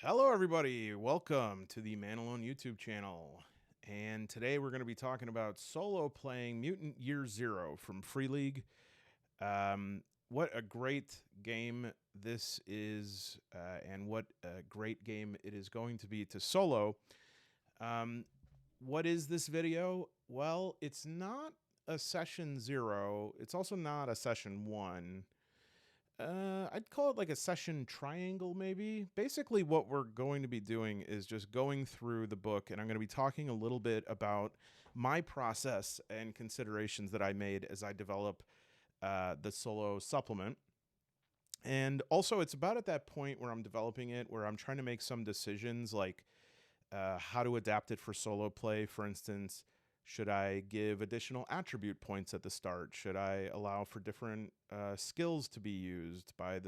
Hello, everybody. Welcome to the Man Alone YouTube channel. And today we're going to be talking about solo playing Mutant Year Zero from Free League. What a great game this is, and what a great game it is going to be to solo. What is this video? Well, it's not a session 0. It's also not a session 1. I'd call it like a session triangle, maybe. Basically, what we're going to be doing is just going through the book, and I'm going to be talking a little bit about my process and considerations that I made as I develop the solo supplement. And also, it's about at that point where I'm developing it, where I'm trying to make some decisions like how to adapt it for solo play. For instance, should I give additional attribute points at the start? Should I allow for different skills to be used by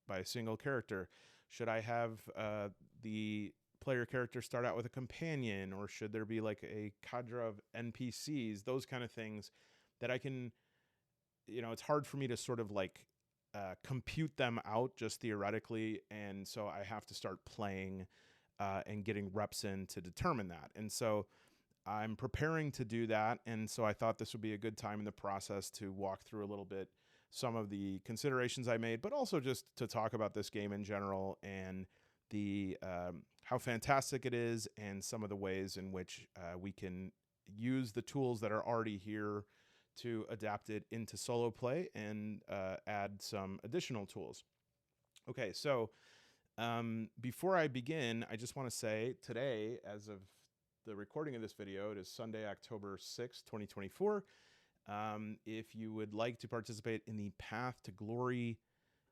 a single character? Should I have the player character start out with a companion, or should there be like a cadre of NPCs? Those kind of things that I can, it's hard for me to sort of like compute them out just theoretically, and so I have to start playing and getting reps in to determine that. And so I'm preparing to do that, and so I thought this would be a good time in the process to walk through a little bit some of the considerations I made, but also just to talk about this game in general and the how fantastic it is, and some of the ways in which we can use the tools that are already here to adapt it into solo play and add some additional tools. Okay, so before I begin, I just want to say today, as of the recording of this video, it is Sunday, October 6th, 2024. If you would like to participate in the Path to Glory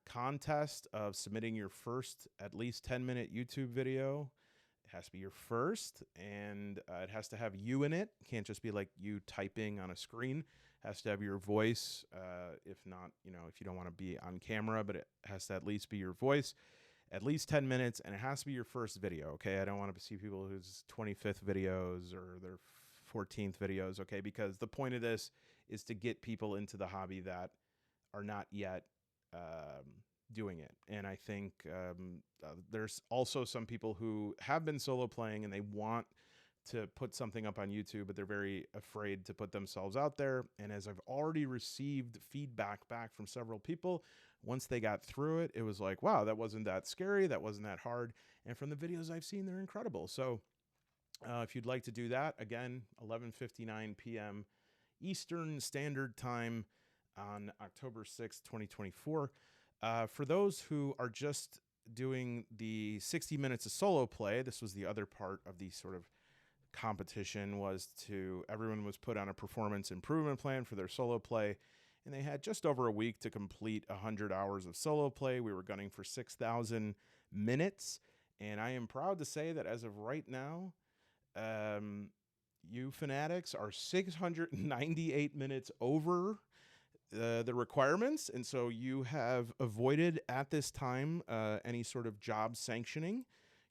contest of submitting your first at least 10-minute YouTube video, it has to be your first, and it has to have you in it. It can't just be like you typing on a screen. It has to have your voice. If not, if you don't want to be on camera, but it has to at least be your voice. At least 10 minutes, and it has to be your first video, okay? I don't want to see people whose 25th videos or their 14th videos, okay? Because the point of this is to get people into the hobby that are not yet doing it. And I think there's also some people who have been solo playing and they want to put something up on YouTube, but they're very afraid to put themselves out there. And as I've already received feedback back from several people, once they got through it, it was like, wow, that wasn't that scary. That wasn't that hard. And from the videos I've seen, they're incredible. So if you'd like to do that, again, 11:59 p.m. Eastern Standard Time on October 6th, 2024. For those who are just doing the 60 minutes of solo play, this was the other part of the sort of competition, everyone was put on a performance improvement plan for their solo play, and they had just over a week to complete 100 hours of solo play. We were gunning for 6,000 minutes, and I am proud to say that as of right now, you fanatics are 698 minutes over the requirements, and so you have avoided at this time any sort of job sanctioning.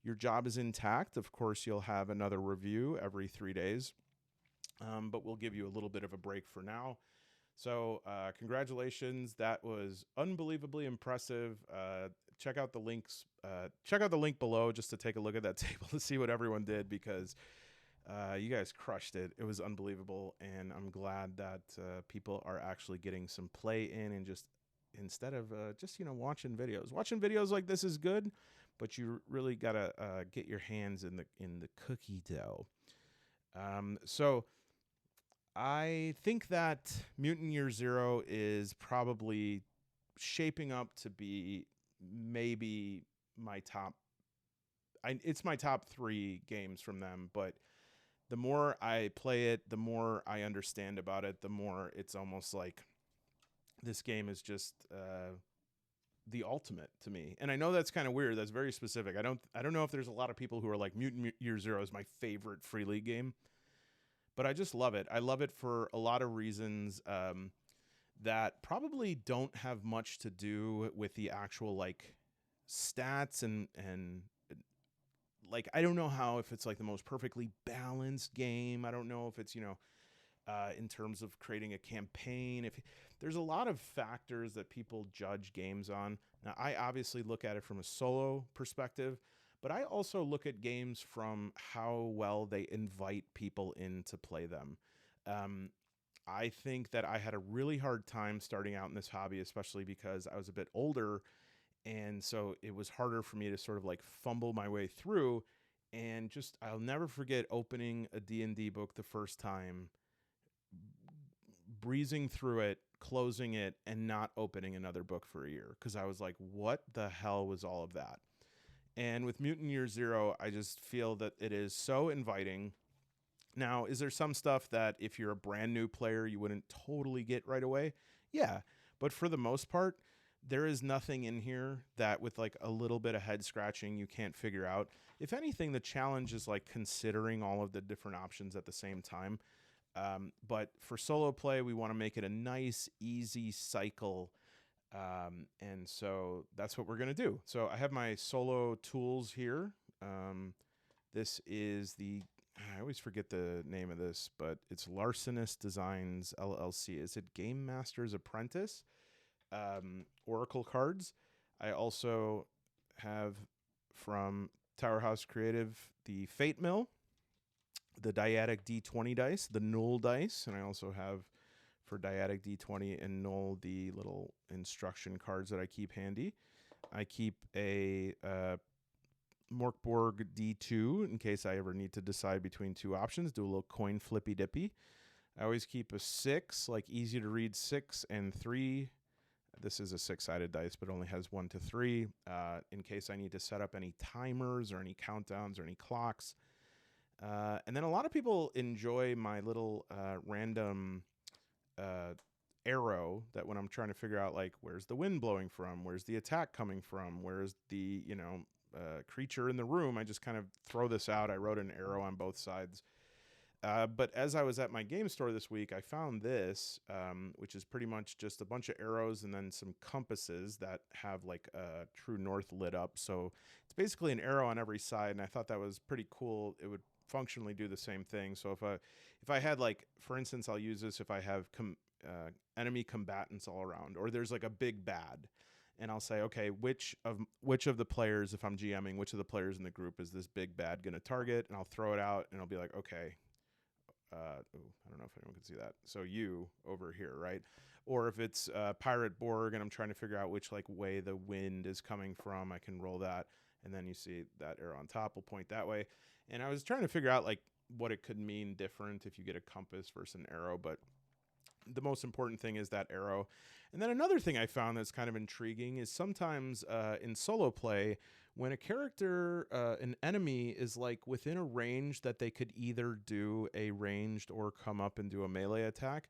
Your job is intact. Of course, you'll have another review every 3 days, but we'll give you a little bit of a break for now. So congratulations. That was unbelievably impressive. Check out the links. Check out the link below just to take a look at that table to see what everyone did, because you guys crushed it. It was unbelievable, and I'm glad that people are actually getting some play in, and just instead of just watching videos like this is good, but you really gotta get your hands in the cookie dough. So I think that Mutant Year Zero is probably shaping up to be maybe my top. It's my top 3 games from them, but the more I play it, the more I understand about it, the more it's almost like this game is just the ultimate to me. And I know that's kind of weird. That's very specific. I don't know if there's a lot of people who are like, Mutant Year Zero is my favorite Free League game, but I just love it. I love it for a lot of reasons that probably don't have much to do with the actual like stats and like, I don't know if it's like the most perfectly balanced game. I don't know if it's, in terms of creating a campaign. If there's a lot of factors that people judge games on. Now, I obviously look at it from a solo perspective, but I also look at games from how well they invite people in to play them. Um, I think that I had a really hard time starting out in this hobby, especially because I was a bit older. And so it was harder for me to sort of like fumble my way through. And just, I'll never forget opening a D&D book the first time, breezing through it, closing it, and not opening another book for a year. Because I was like, what the hell was all of that? And with Mutant Year Zero, I just feel that it is so inviting. Now, is there some stuff that if you're a brand new player, you wouldn't totally get right away? Yeah. But for the most part, there is nothing in here that with like a little bit of head scratching you can't figure out. If anything, the challenge is like considering all of the different options at the same time. But for solo play, we want to make it a nice, easy cycle. And so that's what we're going to do. So I have my solo tools here. This is I always forget the name of this, but it's Larcenous Designs LLC. Is it Game Master's Apprentice? Oracle cards. I also have from Tower House Creative the Fate Mill, the Dyadic D20 dice, the Null dice, and I also have for Dyadic D20 and Null the little instruction cards that I keep handy. I keep a Morkborg D2 in case I ever need to decide between two options, do a little coin flippy dippy. I always keep a 6, like easy to read 6 and 3. This is a 6-sided dice, but only has 1 to 3 in case I need to set up any timers or any countdowns or any clocks. And then a lot of people enjoy my little random arrow that when I'm trying to figure out, like, where's the wind blowing from? Where's the attack coming from? Where's the, creature in the room? I just kind of throw this out. I wrote an arrow on both sides. But as I was at my game store this week, I found this, which is pretty much just a bunch of arrows and then some compasses that have like a true north lit up. So it's basically an arrow on every side, and I thought that was pretty cool. It would functionally do the same thing. So if I had, like, for instance, I'll use this if I have enemy combatants all around, or there's like a big bad. And I'll say, okay, which of the players, if I'm GMing, which of the players in the group is this big bad going to target? And I'll throw it out, and I'll be like, okay, I don't know if anyone can see that. So you over here, right? Or if it's Pirate Borg, and I'm trying to figure out which like way the wind is coming from, I can roll that, and then you see that arrow on top will point that way. And I was trying to figure out like what it could mean different if you get a compass versus an arrow, but the most important thing is that arrow. And then another thing I found that's kind of intriguing is sometimes in solo play, when a character, an enemy is like within a range that they could either do a ranged or come up and do a melee attack,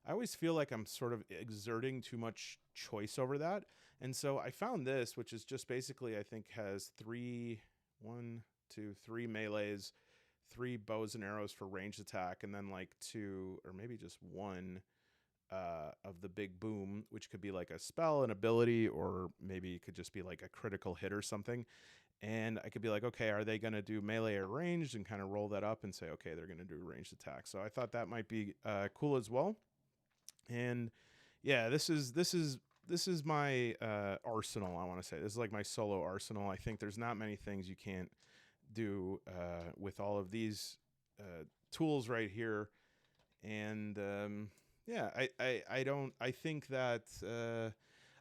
I always feel like I'm sort of exerting too much choice over that. And so I found this, which is just basically, I think has 3 melees, 3 bows and arrows for ranged attack, and then like 2 or maybe just 1 of the big boom, which could be like a spell, an ability, or maybe it could just be like a critical hit or something. And I could be like, okay, are they going to do melee or ranged, and kind of roll that up and say, okay, they're going to do ranged attack. So I thought that might be cool as well. And yeah, this is my arsenal. I want to say this is like my solo arsenal. I think there's not many things you can't do with all of these tools right here. And yeah, I think that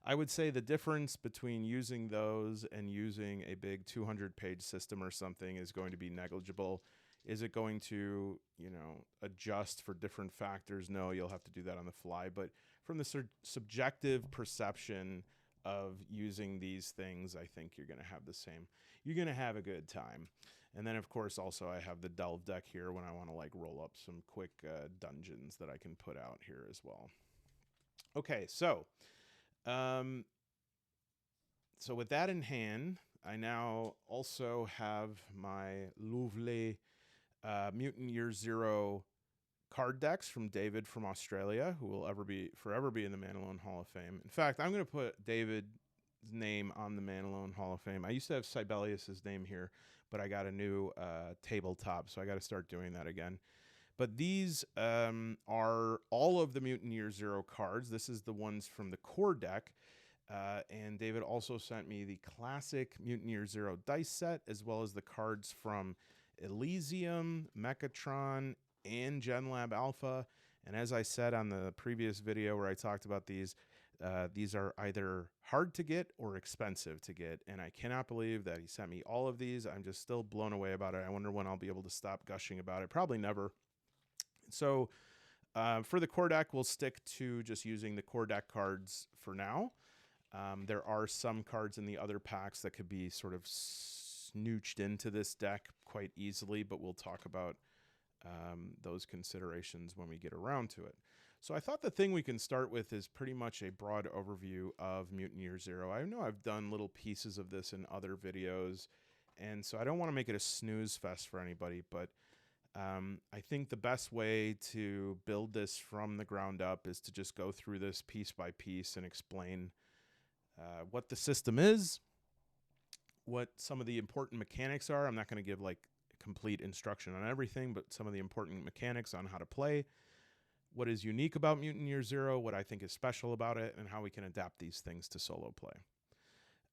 I would say the difference between using those and using a big 200-page system or something is going to be negligible. Is it going to, adjust for different factors? No, you'll have to do that on the fly. But from the subjective perception of using these things, I think you're going to have the same. You're going to have a good time. And then, of course, also I have the Delve deck here when I want to like roll up some quick dungeons that I can put out here as well. Okay, so with that in hand, I now also have my lovely Mutant Year Zero card decks from David from Australia, who will forever be in the Man Alone Hall of Fame. In fact, I'm going to put David's name on the Man Alone Hall of Fame. I used to have Sibelius's name here, but I got a new tabletop, so I got to start doing that again. But these are all of the Mutant Year Zero cards. This is the ones from the core deck. And David also sent me the classic Mutant Year Zero dice set, as well as the cards from Elysium, Mechatron, and GenLab Alpha. And as I said on the previous video where I talked about these are either hard to get or expensive to get. And I cannot believe that he sent me all of these. I'm just still blown away about it. I wonder when I'll be able to stop gushing about it. Probably never. So for the core deck, we'll stick to just using the core deck cards for now. There are some cards in the other packs that could be sort of snooched into this deck quite easily, but we'll talk about those considerations when we get around to it. So I thought the thing we can start with is pretty much a broad overview of Mutant Year Zero. I know I've done little pieces of this in other videos, and so I don't want to make it a snooze fest for anybody, but I think the best way to build this from the ground up is to just go through this piece by piece and explain what the system is, what some of the important mechanics are. I'm not going to give like complete instruction on everything, but some of the important mechanics on how to play, what is unique about Mutant Year Zero, what I think is special about it, and how we can adapt these things to solo play.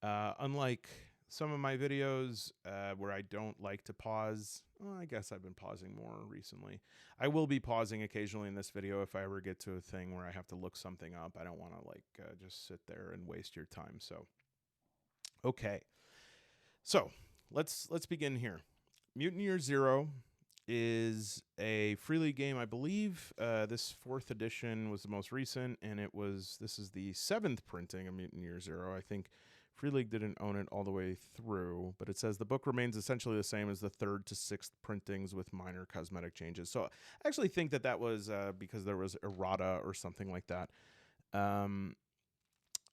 Unlike some of my videos where I don't like to pause, well, I guess I've been pausing more recently. I will be pausing occasionally in this video if I ever get to a thing where I have to look something up. I don't want to like just sit there and waste your time. So, okay. So let's begin here. Mutant Year Zero is a free league game, I believe. This 4th edition was the most recent, and this is the 7th printing of Mutant Year Zero. I think Free League didn't own it all the way through, but it says the book remains essentially the same as the 3rd to 6th printings with minor cosmetic changes. So I actually think that was because there was errata or something like that.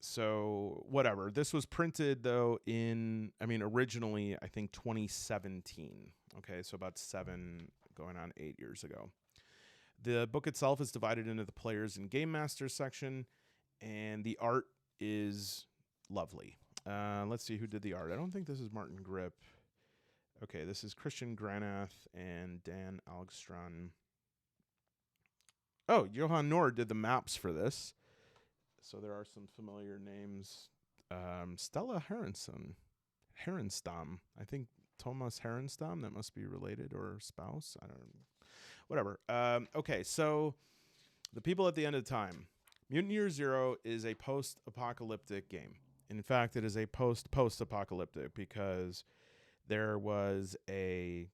So whatever. This was printed though originally I think 2017. Okay, so about 7 going on 8 years ago. The book itself is divided into the players and game masters section, and the art is lovely. Let's see who did the art. I don't think this is Martin Grip. Okay, this is Christian Granath and Dan Algstrand. Oh, Johan Nord did the maps for this. So there are some familiar names. Stella Herenstam. I think Thomas Herenstam. That must be related or spouse. I don't know. Whatever. Okay, so the people at the end of time. Mutant Year Zero is a post-apocalyptic game. In fact, it is a post-apocalyptic because there was a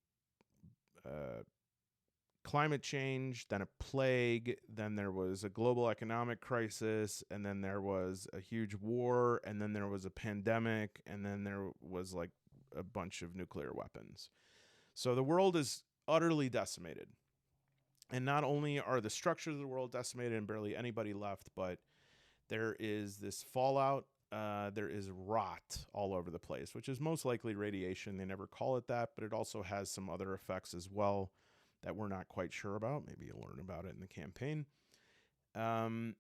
climate change, then a plague, then there was a global economic crisis, and then there was a huge war, and then there was a pandemic, and then there was like a bunch of nuclear weapons. So the world is utterly decimated. And not only are the structures of the world decimated and barely anybody left, but there is this fallout. There is rot all over the place, which is most likely radiation. They never call it that, but it also has some other effects as well that we're not quite sure about. Maybe you'll learn about it in the campaign. And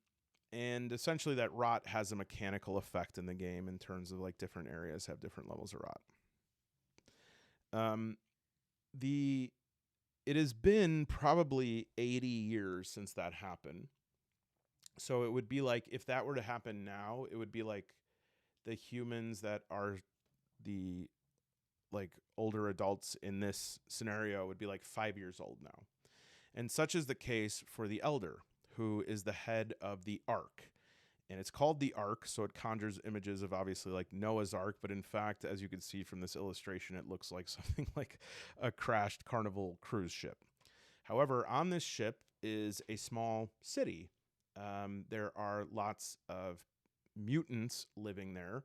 essentially that rot has a mechanical effect in the game in terms of like different areas have different levels of rot. It has been probably 80 years since that happened. So it would be like, if that were to happen now, it would be like the humans that are the like older adults in this scenario would be like 5 years old now. And such is the case for the Elder, who is the head of the Ark. And it's called the Ark, so it conjures images of obviously like Noah's Ark, but in fact, as you can see from this illustration, it looks like something like a crashed Carnival cruise ship. However, on this ship is a small city. There are lots of mutants living there,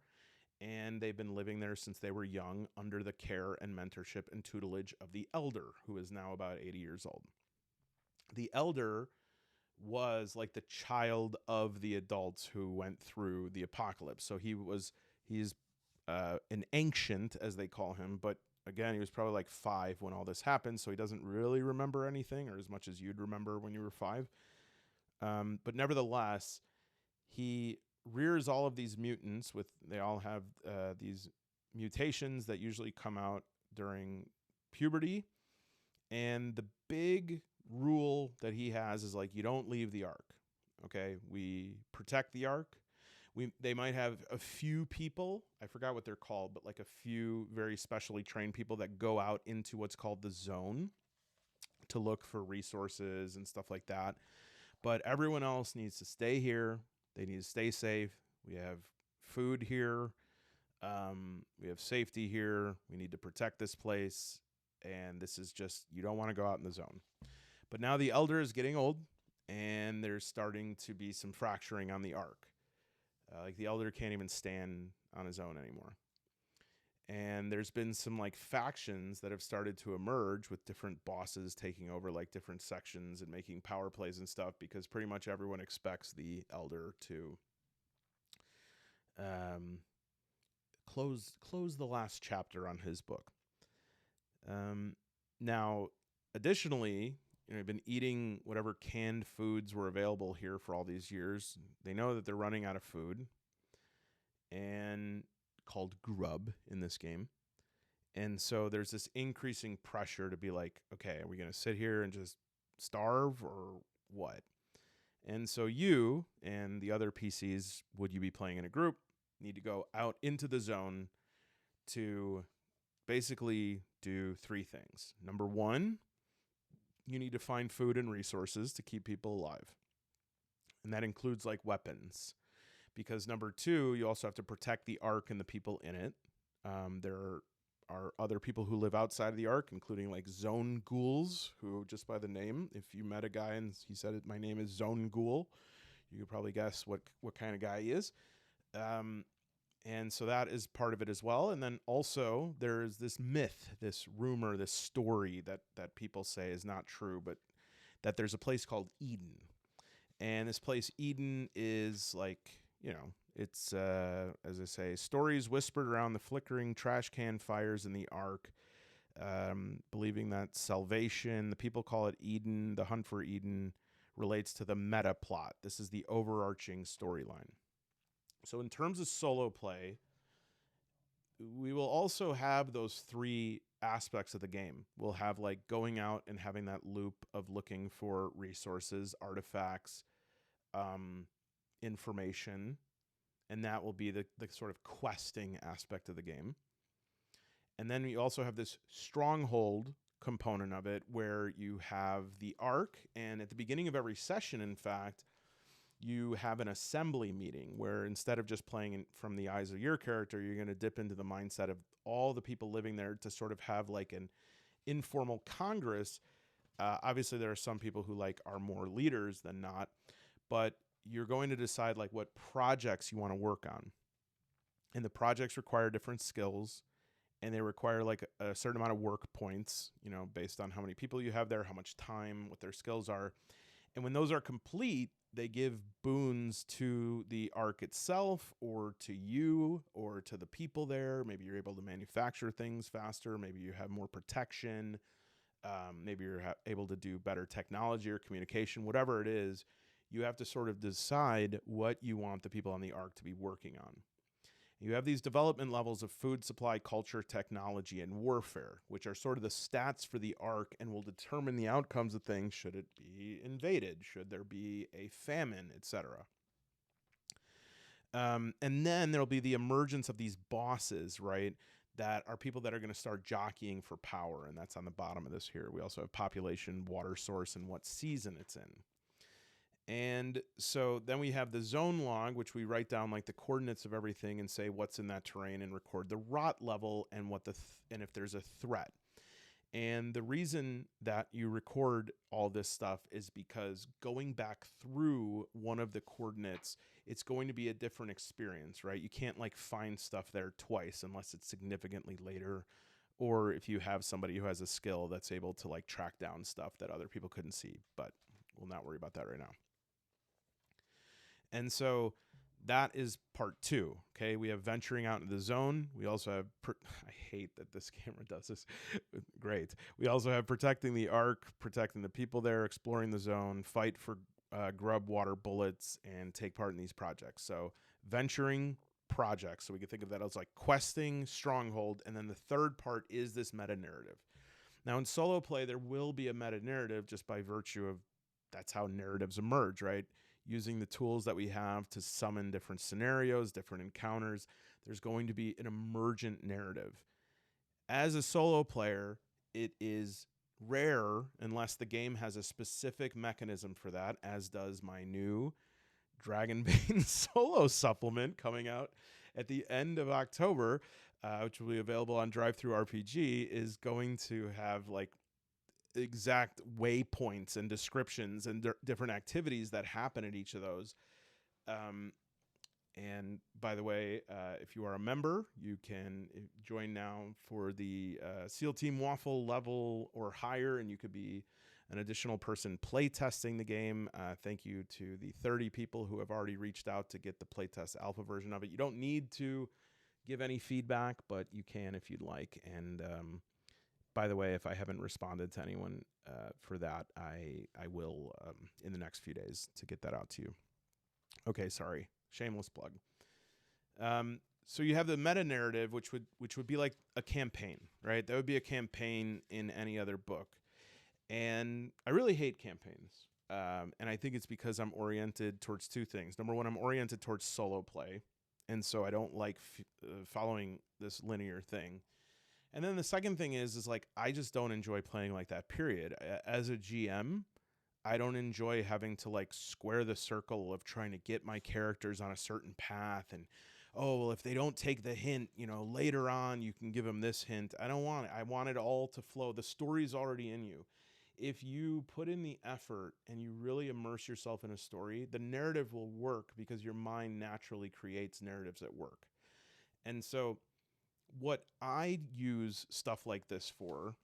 and they've been living there since they were young under the care and mentorship and tutelage of the Elder, who is now about 80 years old. The Elder was like the child of the adults who went through the apocalypse. So he's an ancient, as they call him, but again, he was probably like 5 when all this happened, so he doesn't really remember anything, or as much as you'd remember when you were 5. But nevertheless, he rears all of these mutants they all have these mutations that usually come out during puberty. And the big rule that he has is like, you don't leave the Ark. Okay. We protect the Ark. They might have a few people, I forgot what they're called, but like a few very specially trained people that go out into what's called the zone to look for resources and stuff like that. But everyone else needs to stay here. They need to stay safe. We have food here. We have safety here. We need to protect this place. And this is just, you don't want to go out in the zone. But now the Elder is getting old, and there's starting to be some fracturing on the Ark. Like the Elder can't even stand on his own anymore. And there's been some like factions that have started to emerge with different bosses taking over like different sections and making power plays and stuff, because pretty much everyone expects the Elder to close the last chapter on his book. Now, additionally, I've been eating whatever canned foods were available here for all these years. They know that they're running out of food, and called grub in this game. And so there's this increasing pressure to be like, okay, are we going to sit here and just starve or what? And so you and the other PCs, would you be playing in a group, need to go out into the zone to basically do three things. Number one, you need to find food and resources to keep people alive. And that includes like weapons. Because number two, you also have to protect the Ark and the people in it. There are other people who live outside of the Ark, including like zone ghouls, who just by the name, if you met a guy and he said, my name is Zone Ghoul, you could probably guess what kind of guy he is. And so that is part of it as well. And then also there's this myth, this rumor, this story that people say is not true, but that there's a place called Eden. And this place, Eden, is like, it's, as I say, stories whispered around the flickering trash can fires in the Ark, believing that salvation, the people call it Eden, the hunt for Eden, relates to the meta plot. This is the overarching storyline. So in terms of solo play, we will also have those three aspects of the game. We'll have like going out and having that loop of looking for resources, artifacts, information, and that will be the sort of questing aspect of the game. And then we also have this stronghold component of it where you have the Ark, and at the beginning of every session, in fact, you have an assembly meeting where instead of just playing from the eyes of your character, you're going to dip into the mindset of all the people living there to sort of have like an informal congress. Obviously, there are some people who like are more leaders than not, but you're going to decide like what projects you want to work on. And the projects require different skills, and they require like a certain amount of work points, based on how many people you have there, how much time, what their skills are. And when those are complete, they give boons to the Ark itself, or to you, or to the people there. Maybe you're able to manufacture things faster. Maybe you have more protection. Maybe you're able to do better technology or communication, whatever it is. You have to sort of decide what you want the people on the Ark to be working on. You have these development levels of food supply, culture, technology, and warfare, which are sort of the stats for the Ark and will determine the outcomes of things. Should it be invaded? Should there be a famine, etc.? And then there'll be the emergence of these bosses, right? That are people that are going to start jockeying for power, and that's on the bottom of this here. We also have population, water source, and what season it's in. And so then we have the zone log, which we write down like the coordinates of everything and say what's in that terrain and record the rot level and what and if there's a threat. And the reason that you record all this stuff is because going back through one of the coordinates, it's going to be a different experience, right? You can't like find stuff there twice unless it's significantly later, or if you have somebody who has a skill that's able to like track down stuff that other people couldn't see, but we'll not worry about that right now. And so that is part two. Okay, we have venturing out into the zone. We also have, I hate that this camera does this. Great. We also have protecting the Ark, protecting the people there, exploring the zone, fight for grub, water, bullets, and take part in these projects. So venturing projects. So we can think of that as like questing, stronghold, and then the third part is this meta narrative. Now in solo play, there will be a meta narrative just by virtue of that's how narratives emerge, right? using the tools that we have to summon different scenarios, different encounters. There's going to be an emergent narrative. As a solo player, it is rare unless the game has a specific mechanism for that, as does my new Dragonbane solo supplement coming out at the end of October, which will be available on DriveThruRPG, is going to have like exact waypoints and descriptions and different activities that happen at each of those. And by the way, if you are a member, you can join now for the SEAL Team Waffle level or higher, and you could be an additional person playtesting the game. Thank you to the 30 people who have already reached out to get the playtest alpha version of it. You don't need to give any feedback, but you can if you'd like. And by the way, if I haven't responded to anyone for that, I will in the next few days to get that out to you. Okay, sorry. Shameless plug. So you have the meta narrative, which would be like a campaign, right? That would be a campaign in any other book. And I really hate campaigns. And I think it's because I'm oriented towards two things. Number one, I'm oriented towards solo play. And so I don't like following this linear thing. And then the second thing is like, I just don't enjoy playing like that, period. As a GM, I don't enjoy having to like square the circle of trying to get my characters on a certain path. And, oh, well, if they don't take the hint, later on, you can give them this hint. I don't want it. I want it all to flow. The story's already in you. If you put in the effort and you really immerse yourself in a story, the narrative will work because your mind naturally creates narratives at work. And so what I use stuff like this for,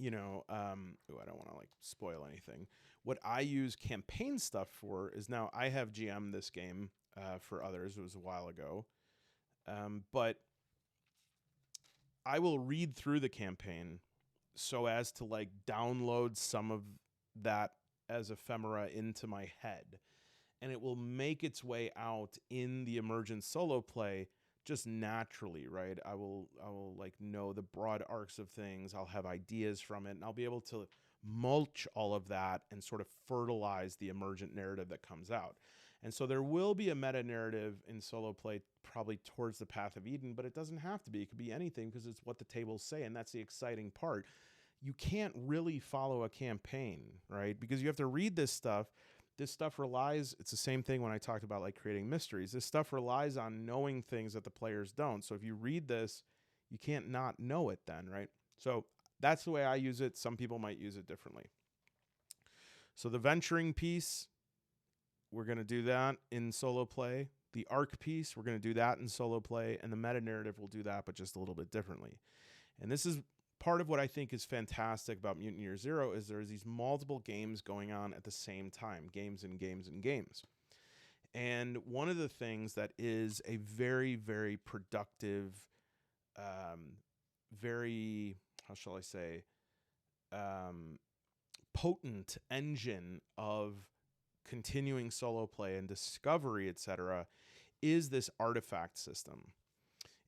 I don't want to like spoil anything. What I use campaign stuff for is, now I have GM this game for others. It was a while ago. But I will read through the campaign so as to like download some of that as ephemera into my head. And it will make its way out in the emergent solo play just naturally, right? I will like know the broad arcs of things. I'll have ideas from it, and I'll be able to mulch all of that and sort of fertilize the emergent narrative that comes out. And so there will be a meta narrative in solo play, probably towards the Path of Eden, but it doesn't have to be. It could be anything because it's what the tables say, and that's the exciting part. You can't really follow a campaign, right? Because you have to read this stuff. This stuff relies, it's the same thing when I talked about like creating mysteries. This stuff relies on knowing things that the players don't. So if you read this, you can't not know it then, right? So that's the way I use it. Some people might use it differently. So the venturing piece, we're going to do that in solo play. The arc piece, we're going to do that in solo play. And the meta narrative will do that, but just a little bit differently. And this is part of what I think is fantastic about Mutant Year Zero is there's these multiple games going on at the same time, games and games and games. And one of the things that is a very, very productive, very, how shall I say, potent engine of continuing solo play and discovery, etc., is this artifact system.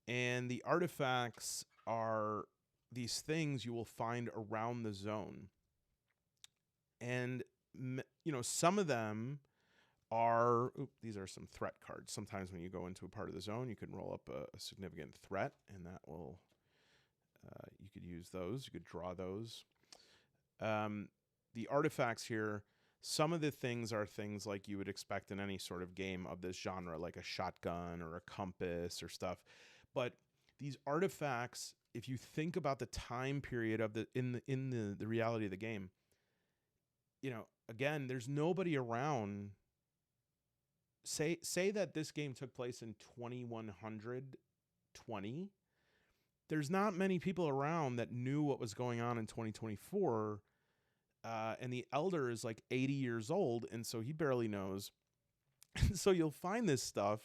And the artifacts are these things you will find around the zone. And, some of them are, these are some threat cards. Sometimes when you go into a part of the zone, you can roll up a significant threat, and that will, you could use those. You could draw those. The artifacts here, some of the things are things like you would expect in any sort of game of this genre, like a shotgun or a compass or stuff. But these artifacts, if you think about the time period of the reality of the game, again, there's nobody around. Say that this game took place in 2120. There's not many people around that knew what was going on in 2024. And the elder is like 80 years old, and so he barely knows. And so you'll find this stuff,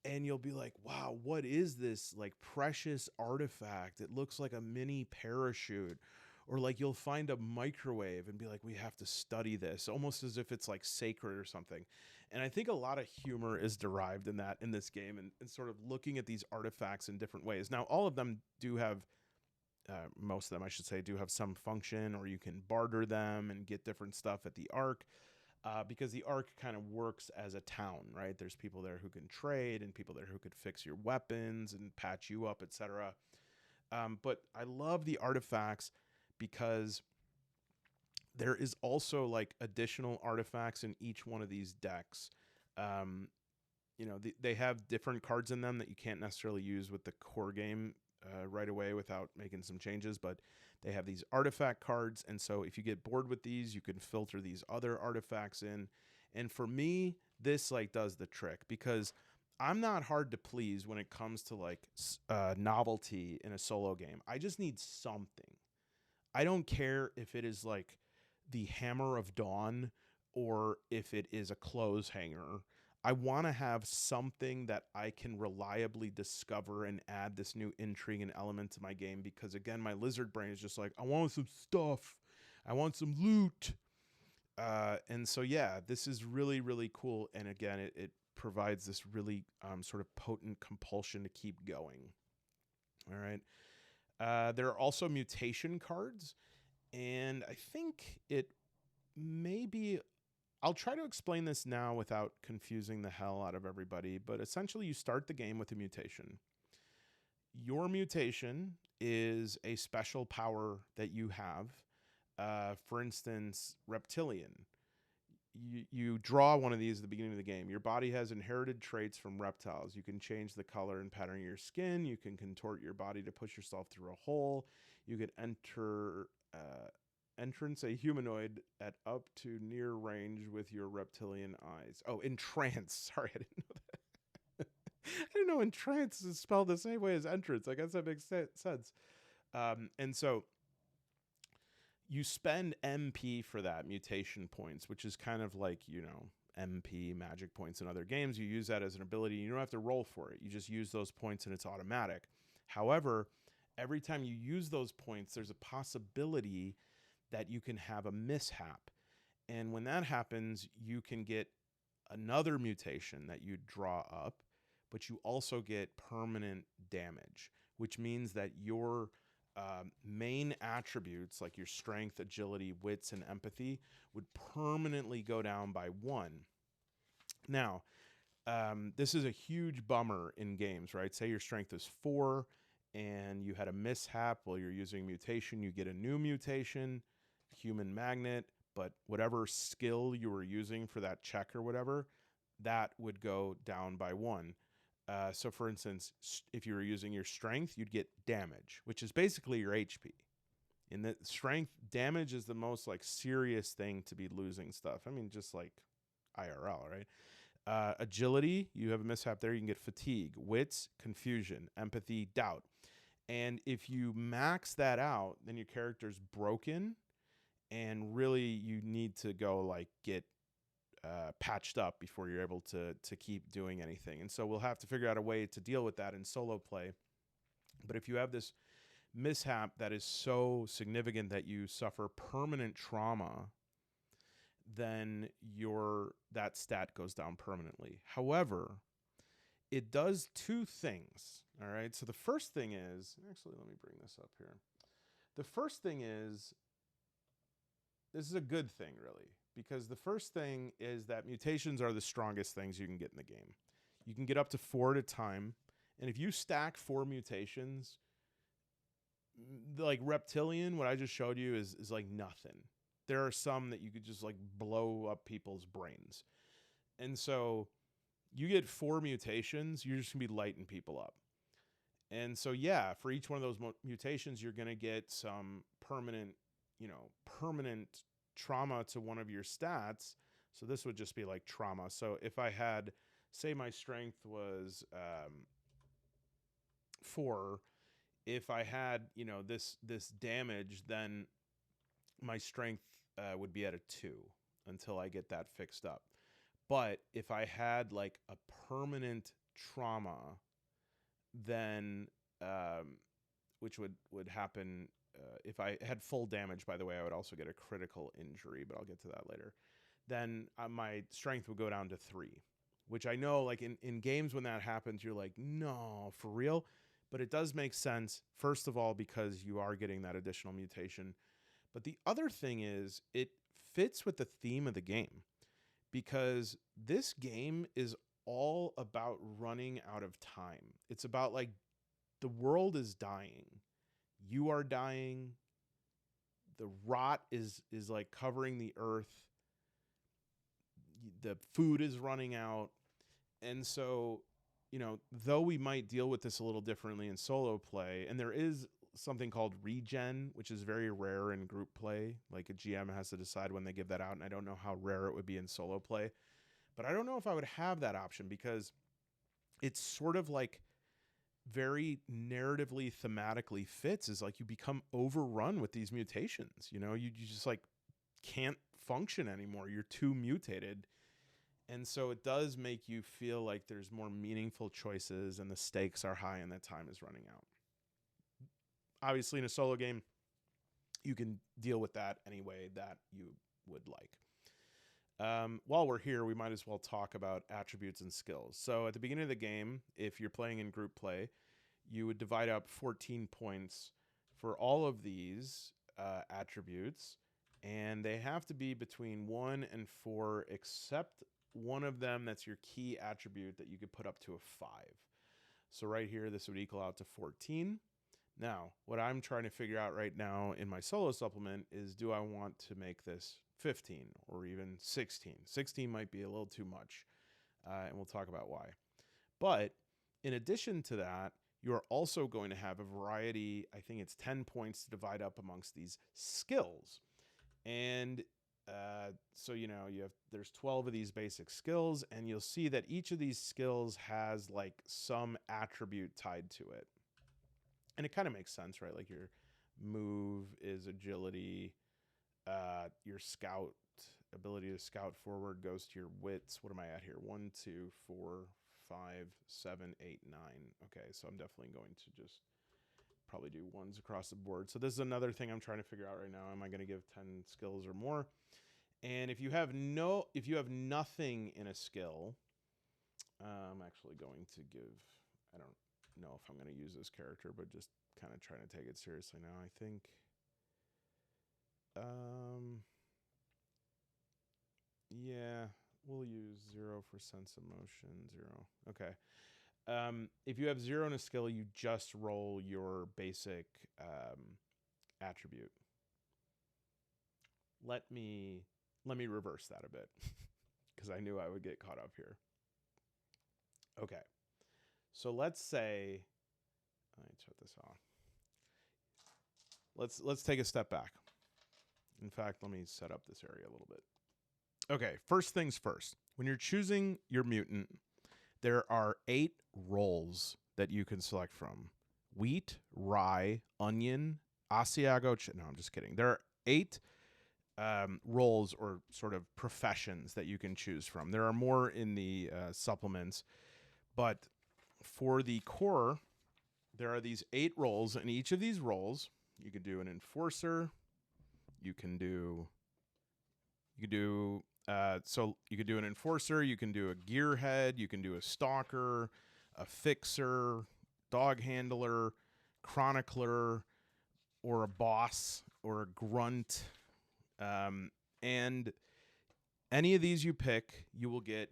and you'll be like, wow, what is this like precious artifact? It looks like a mini parachute. Or like you'll find a microwave and be like, we have to study this, almost as if it's like sacred or something. And I think a lot of humor is derived in this game, and sort of looking at these artifacts in different ways. Now, all of them do have, most of them, I should say, do have some function, or you can barter them and get different stuff at the Ark. because the Ark kind of works as a town, right? There's people there who can trade and people there who could fix your weapons and patch you up, etc. But I love the artifacts because there is also like additional artifacts in each one of these decks. Um, they have different cards in them that you can't necessarily use with the core game right away without making some changes, but they have these artifact cards. And so if you get bored with these, you can filter these other artifacts in. And for me, this like does the trick because I'm not hard to please when it comes to like novelty in a solo game. I just need something. I don't care if it is like the Hammer of Dawn or if it is a clothes hanger. I want to have something that I can reliably discover and add this new intrigue and element to my game because, again, my lizard brain is just like, I want some stuff. I want some loot. And so, yeah, this is really, really cool. And again, it provides this really sort of potent compulsion to keep going. All right. There are also mutation cards. And I think it may be... I'll try to explain this now without confusing the hell out of everybody, but essentially you start the game with a mutation. Your mutation is a special power that you have. For instance, reptilian. You draw one of these at the beginning of the game. Your body has inherited traits from reptiles. You can change the color and pattern of your skin. You can contort your body to push yourself through a hole. You could entrance a humanoid at up to near range with your reptilian eyes. Oh, entrance. Sorry, I didn't know that. I didn't know entrance is spelled the same way as entrance. I guess that makes sense. And so you spend MP for that, mutation points, which is kind of like, MP magic points in other games. You use that as an ability. You don't have to roll for it. You just use those points and it's automatic. However, every time you use those points, there's a possibility that you can have a mishap. And when that happens, you can get another mutation that you draw up, but you also get permanent damage, which means that your main attributes like your strength, agility, wits, and empathy would permanently go down by 1. Now, this is a huge bummer in games, right? Say your strength is 4 and you had a mishap while you're using mutation, you get a new mutation, human magnet, but whatever skill you were using for that check or whatever, that would go down by 1. So for instance, if you were using your strength, you'd get damage, which is basically your HP. In the strength, damage is the most like serious thing to be losing stuff. I mean, just like IRL, right? Agility, you have a mishap there, you can get fatigue. Wits, confusion. Empathy, doubt. And if you max that out, then your character's broken. And really, you need to go like get patched up before you're able to keep doing anything. And so we'll have to figure out a way to deal with that in solo play. But if you have this mishap that is so significant that you suffer permanent trauma, then that stat goes down permanently. However, it does 2 things. All right. So the first thing is, actually, let me bring this up here. The first thing is, this is a good thing, really, because the first thing is that mutations are the strongest things you can get in the game. You can get up to 4 at a time, and if you stack 4 mutations, like reptilian, what I just showed you is like nothing. There are some that you could just like blow up people's brains. And so you get 4 mutations, you're just gonna be lighting people up. And so, yeah, for each one of those mutations, you're gonna get some permanent trauma to one of your stats. So this would just be like trauma. So if I had, say my strength was 4, if I had, this damage, then my strength would be at a 2 until I get that fixed up. But if I had like a permanent trauma, then which would happen if I had full damage, by the way, I would also get a critical injury, but I'll get to that later. Then my strength would go down to 3, which I know like in games when that happens, you're like, no, for real? But it does make sense, first of all, because you are getting that additional mutation. But the other thing is it fits with the theme of the game. because this game is all about running out of time. It's about like the world is dying. You are dying. The rot is like covering the earth. The food is running out. And so, though we might deal with this a little differently in solo play, and there is something called regen, which is very rare in group play. Like a GM has to decide when they give that out, and I don't know how rare it would be in solo play. But I don't know if I would have that option because it's sort of like very narratively, thematically fits, is like you become overrun with these mutations. You just like can't function anymore. You're too mutated. And so it does make you feel like there's more meaningful choices and the stakes are high and the time is running out. Obviously, in a solo game, you can deal with that any way that you would like. While we're here, we might as well talk about attributes and skills. So at the beginning of the game, if you're playing in group play, you would divide up 14 points for all of these attributes, and they have to be between 1 and 4, except one of them that's your key attribute that you could put up to a 5. So right here, this would equal out to 14. Now, what I'm trying to figure out right now in my solo supplement is, do I want to make this 15 or even 16? 16 might be a little too much, and we'll talk about why. But in addition to that, you are also going to have a variety, I think it's 10 points to divide up amongst these skills. And so, there's 12 of these basic skills, and you'll see that each of these skills has like some attribute tied to it. And it kind of makes sense, right? Like your move is agility. Your scout ability to scout forward goes to your wits. What am I at here? 1, 2, 4, 5, 7, 8, 9. Okay, so I'm definitely going to just probably do ones across the board. So this is another thing I'm trying to figure out right now. Am I going to give 10 skills or more? And if you have nothing in a skill, I'm actually going to give, I don't know if I'm going to use this character, but just kind of trying to take it seriously now. I think, yeah, we'll use 0 for sense of motion, 0. Okay. If you have 0 in a skill, you just roll your basic attribute. Let me reverse that a bit because I knew I would get caught up here. Okay. So let's say, let me shut this off. Let's take a step back. In fact, let me set up this area a little bit. Okay, first things first. When you're choosing your mutant, there are 8 roles that you can select from. Wheat, rye, onion, Asiago. No, I'm just kidding. There are 8 roles or sort of professions that you can choose from. There are more in the supplements, but for the core, there are these 8 roles, and each of these roles, you can do an enforcer, you can do an enforcer, you can do a gearhead, you can do a stalker, a fixer, dog handler, chronicler, or a boss, or a grunt. And any of these you pick, you will get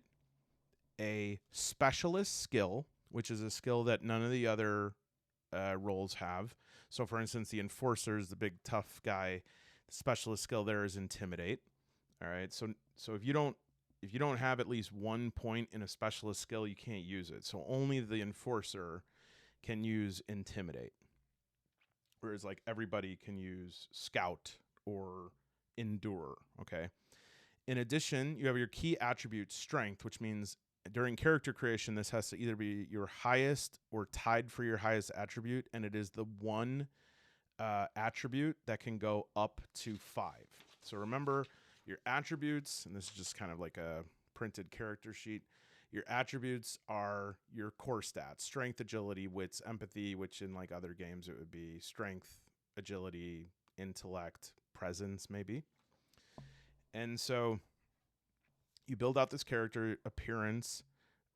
a specialist skill, which is a skill that none of the other roles have. So, for instance, the enforcer is the big tough guy. The specialist skill there is intimidate. All right. So if you don't have at least 1 point in a specialist skill, you can't use it. So only the enforcer can use intimidate. Whereas like everybody can use scout or endure. Okay. In addition, you have your key attribute strength, which means during character creation, this has to either be your highest or tied for your highest attribute, and it is the one attribute that can go up to 5. So remember your attributes, and this is just kind of like a printed character sheet. Your attributes are your core stats: strength, agility, wits, empathy, which in like other games it would be strength, agility, intellect, presence, maybe. And so you build out this character: appearance,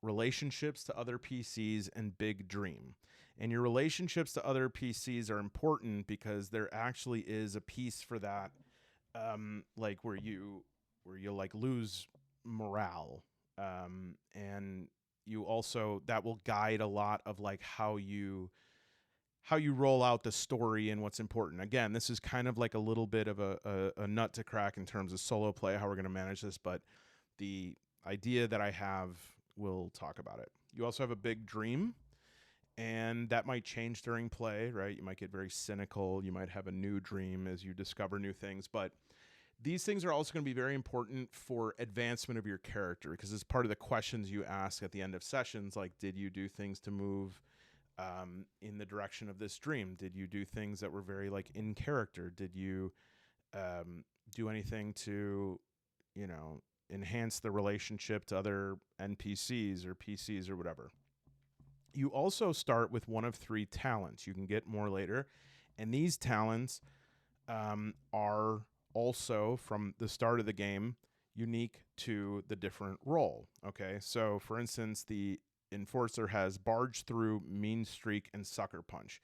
relationships to other PCs, and big dream. And your relationships to other PCs are important because there actually is a piece for that, like where you like lose morale. And you also, that will guide a lot of like how you roll out the story and what's important. Again, this is kind of like a little bit of a nut to crack in terms of solo play, how we're going to manage this, but the idea that I have, we'll talk about it. You also have a big dream, and that might change during play, right? You might get very cynical. You might have a new dream as you discover new things, but these things are also going to be very important for advancement of your character, because it's part of the questions you ask at the end of sessions, like, did you do things to move in the direction of this dream? Did you do things that were very like in character? Did you do anything to, you know, enhance the relationship to other NPCs or PCs or whatever? You also start with one of 3 talents. You can get more later, and these talents are also from the start of the game unique to the different role. Okay, so for instance, the Enforcer has Barge Through, Mean Streak, and Sucker Punch.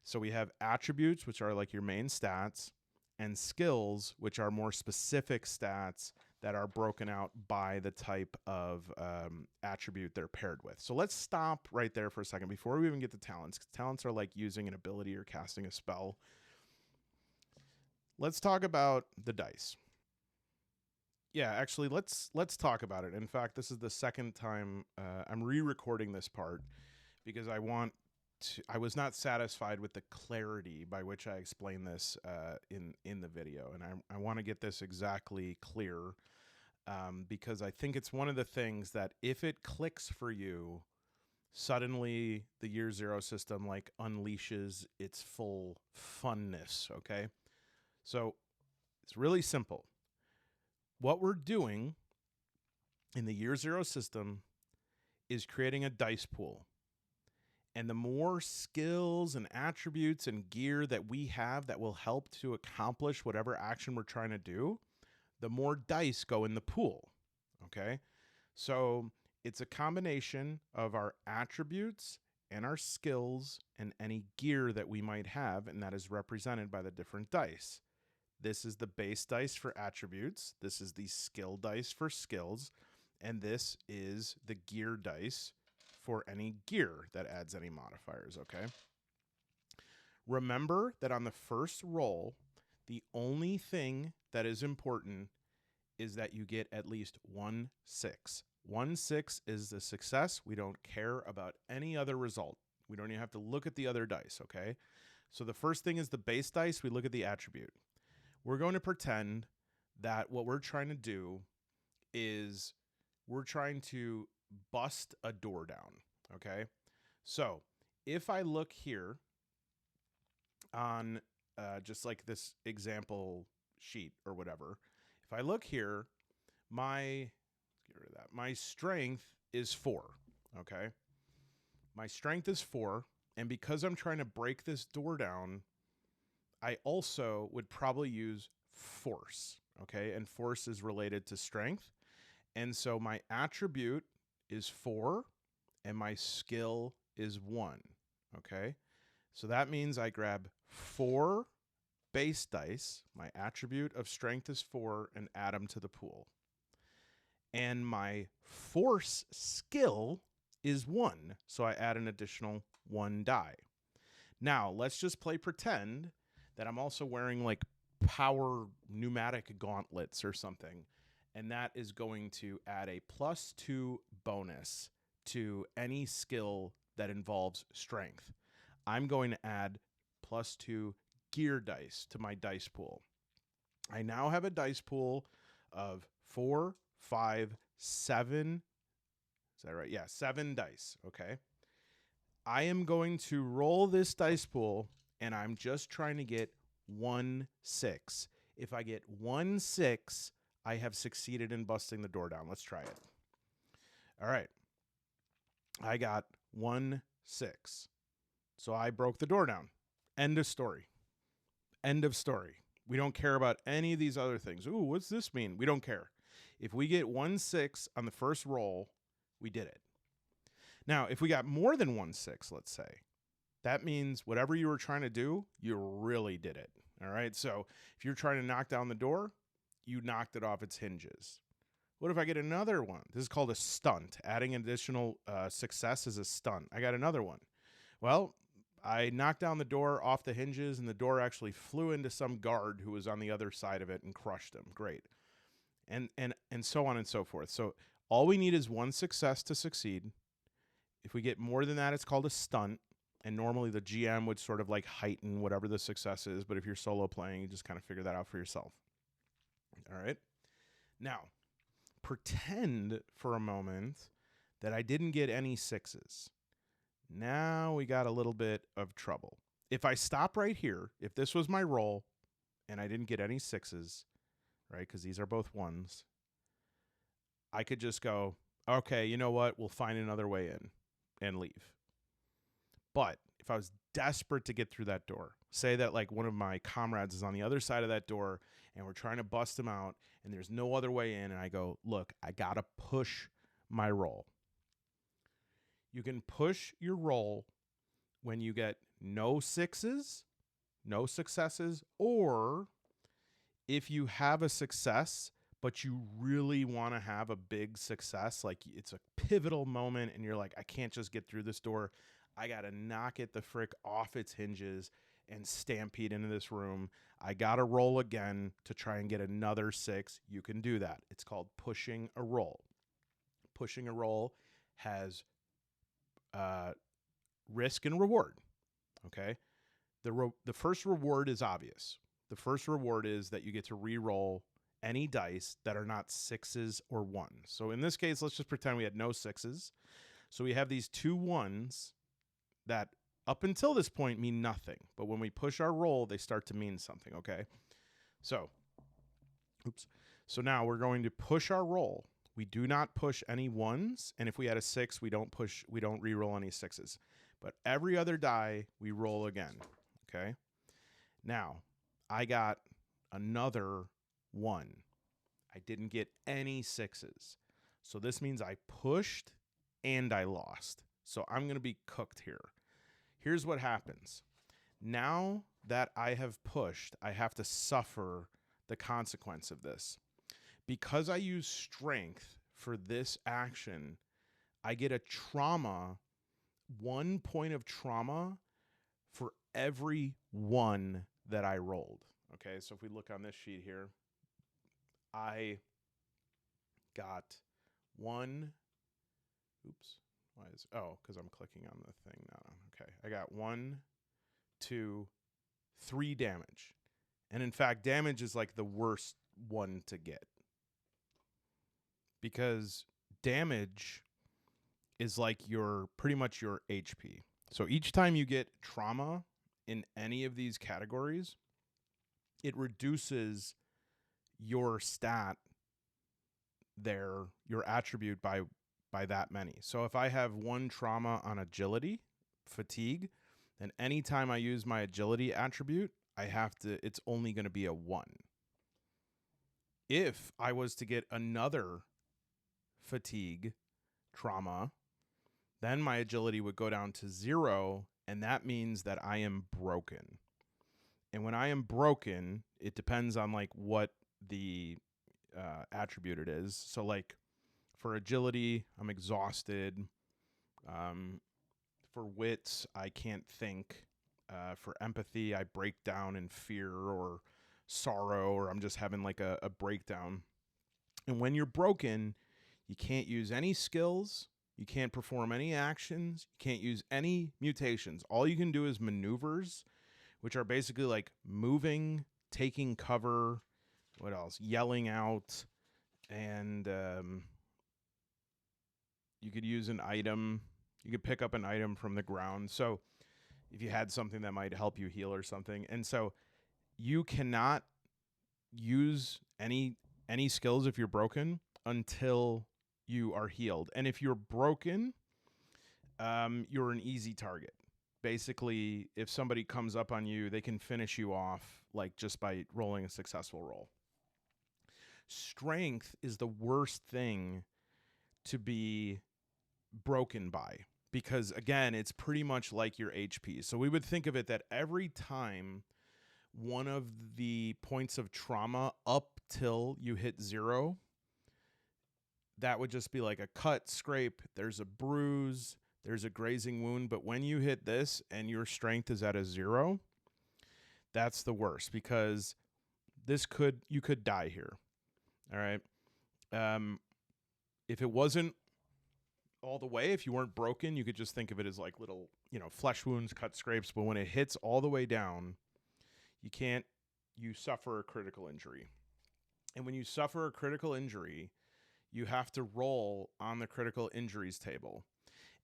So we have attributes, which are like your main stats, and skills, which are more specific stats that are broken out by the type of attribute they're paired with. So let's stop right there for a second before we even get to talents, because talents are like using an ability or casting a spell. Let's talk about the dice. Yeah, actually, let's talk about it. In fact, this is the second time I'm re-recording this part because I was not satisfied with the clarity by which I explained this in the video, and I want to get this exactly clear because I think it's one of the things that if it clicks for you, suddenly the Year Zero system like unleashes its full funness. Okay, so it's really simple. What we're doing in the Year Zero system is creating a dice pool. And the more skills and attributes and gear that we have that will help to accomplish whatever action we're trying to do, the more dice go in the pool. Okay? So it's a combination of our attributes and our skills and any gear that we might have, and that is represented by the different dice. This is the base dice for attributes. This is the skill dice for skills. And this is the gear dice for any gear that adds any modifiers, okay? Remember that on the first roll, the only thing that is important is that you get at least 1 6. 1 6 is the success. We don't care about any other result. We don't even have to look at the other dice, okay? So the first thing is the base dice. We look at the attribute. We're going to pretend that what we're trying to do is we're trying to bust a door down, okay? So if I look here on just like this example sheet or whatever, if I look here, my strength is 4, okay? My strength is 4, and because I'm trying to break this door down, I also would probably use force, okay? And force is related to strength. And so my attribute is 4 and my skill is 1, okay? So that means I grab 4 base dice, my attribute of strength is 4, and add them to the pool. And my force skill is 1, so I add an additional 1 die. Now, let's just play pretend that I'm also wearing like power pneumatic gauntlets or something, and that is going to add a +2 bonus to any skill that involves strength. I'm going to add +2 gear dice to my dice pool. I now have a dice pool of 4, 5, 7. Is that right? Yeah, 7 dice, okay? I am going to roll this dice pool, and I'm just trying to get 1 6. If I get 1 6, I have succeeded in busting the door down. Let's try it. All right. I got 1 6. So I broke the door down. End of story. End of story. We don't care about any of these other things. Ooh, what's this mean? We don't care. If we get 1 6 on the first roll, we did it. Now, if we got more than 1 6, let's say, that means whatever you were trying to do, you really did it. All right. So if you're trying to knock down the door, you knocked it off its hinges. What if I get another one? This is called a stunt. Adding additional success is a stunt. I got another one. Well, I knocked down the door off the hinges, and the door actually flew into some guard who was on the other side of it and crushed him. Great. And so on and so forth. So all we need is one success to succeed. If we get more than that, it's called a stunt. And normally the GM would sort of like heighten whatever the success is. But if you're solo playing, you just kind of figure that out for yourself. All right. Now, pretend for a moment that I didn't get any sixes. Now we got a little bit of trouble. If I stop right here, if this was my roll and I didn't get any sixes, right, because these are both ones, I could just go, okay, you know what? We'll find another way in and leave. But if I was desperate to get through that door, say that like one of my comrades is on the other side of that door and we're trying to bust him out and there's no other way in, and I go, look, I got to push my roll. You can push your roll when you get no sixes, no successes, or if you have a success, but you really want to have a big success, like it's a pivotal moment and you're like, I can't just get through this door. I got to knock it the frick off its hinges and stampede into this room. I got to roll again to try and get another 6. You can do that. It's called pushing a roll. Pushing a roll has risk and reward. Okay. The first reward is obvious. The first reward is that you get to re-roll any dice that are not 6s or 1s. So in this case, let's just pretend we had no 6s. So we have these 2 1s that up until this point mean nothing. But when we push our roll, they start to mean something, okay? So now we're going to push our roll. We do not push any 1s, and if we had a 6, we don't re-roll any 6s. But every other die, we roll again, okay? Now, I got another 1. I didn't get any 6s. So this means I pushed and I lost. So I'm going to be cooked here. Here's what happens. Now that I have pushed, I have to suffer the consequence of this. Because I use strength for this action, I get a trauma, 1 point of trauma for every 1 that I rolled. Okay, so if we look on this sheet here, I got 1. Oops. Why is, because I'm clicking on the thing now. Okay, I got 1, 2, 3 damage. And in fact, damage is like the worst one to get. Because damage is like pretty much your HP. So each time you get trauma in any of these categories, it reduces your stat there, your attribute by that many. So if I have 1 trauma on agility, fatigue, then anytime I use my agility attribute, it's only going to be a 1. If I was to get another fatigue trauma, then my agility would go down to 0, and that means that I am broken. And when I am broken, it depends on like what the attribute it is. So like for agility, I'm exhausted. For wits, I can't think. For empathy, I break down in fear or sorrow, or I'm just having like a breakdown. And when you're broken, you can't use any skills. You can't perform any actions. You can't use any mutations. All you can do is maneuvers, which are basically like moving, taking cover, what else? Yelling out, and you could use an item. You could pick up an item from the ground. So if you had something that might help you heal or something. And so you cannot use any skills if you're broken until you are healed. And if you're broken, you're an easy target. Basically, if somebody comes up on you, they can finish you off like just by rolling a successful roll. Strength is the worst thing to be broken by because, again, it's pretty much like your HP. So we would think of it that every time one of the points of trauma up till you hit 0 that would just be like a cut, scrape, there's a bruise, there's a grazing wound. But when you hit this and your strength is at a 0, that's the worst, because you could die here. All right. If it wasn't all the way, if you weren't broken, you could just think of it as like little, flesh wounds, cut, scrapes. But when it hits all the way down, you suffer a critical injury. And when you suffer a critical injury, you have to roll on the critical injuries table.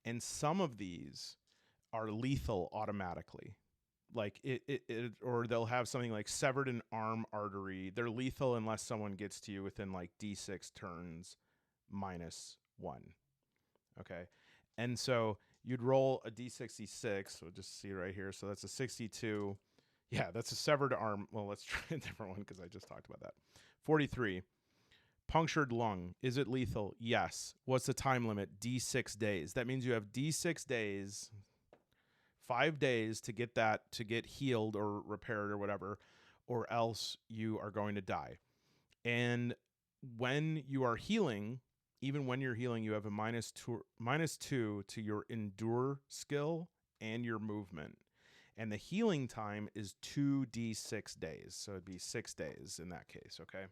And some of these are lethal automatically. Like or they'll have something like severed an arm artery. They're lethal unless someone gets to you within like D6 turns -1. Okay. And so you'd roll a D66. We'll just see right here. So that's a 62. Yeah, that's a severed arm. Well, let's try a different one because I just talked about that. 43. Punctured lung. Is it lethal? Yes. What's the time limit? D6 days. That means you have D6 days, 5 days to get healed or repaired or whatever, or else you are going to die. And when you are healing, even when you're healing, you have a -2 to your endure skill and your movement. And the healing time is 2d6 days. So it'd be 6 days in that case, okay?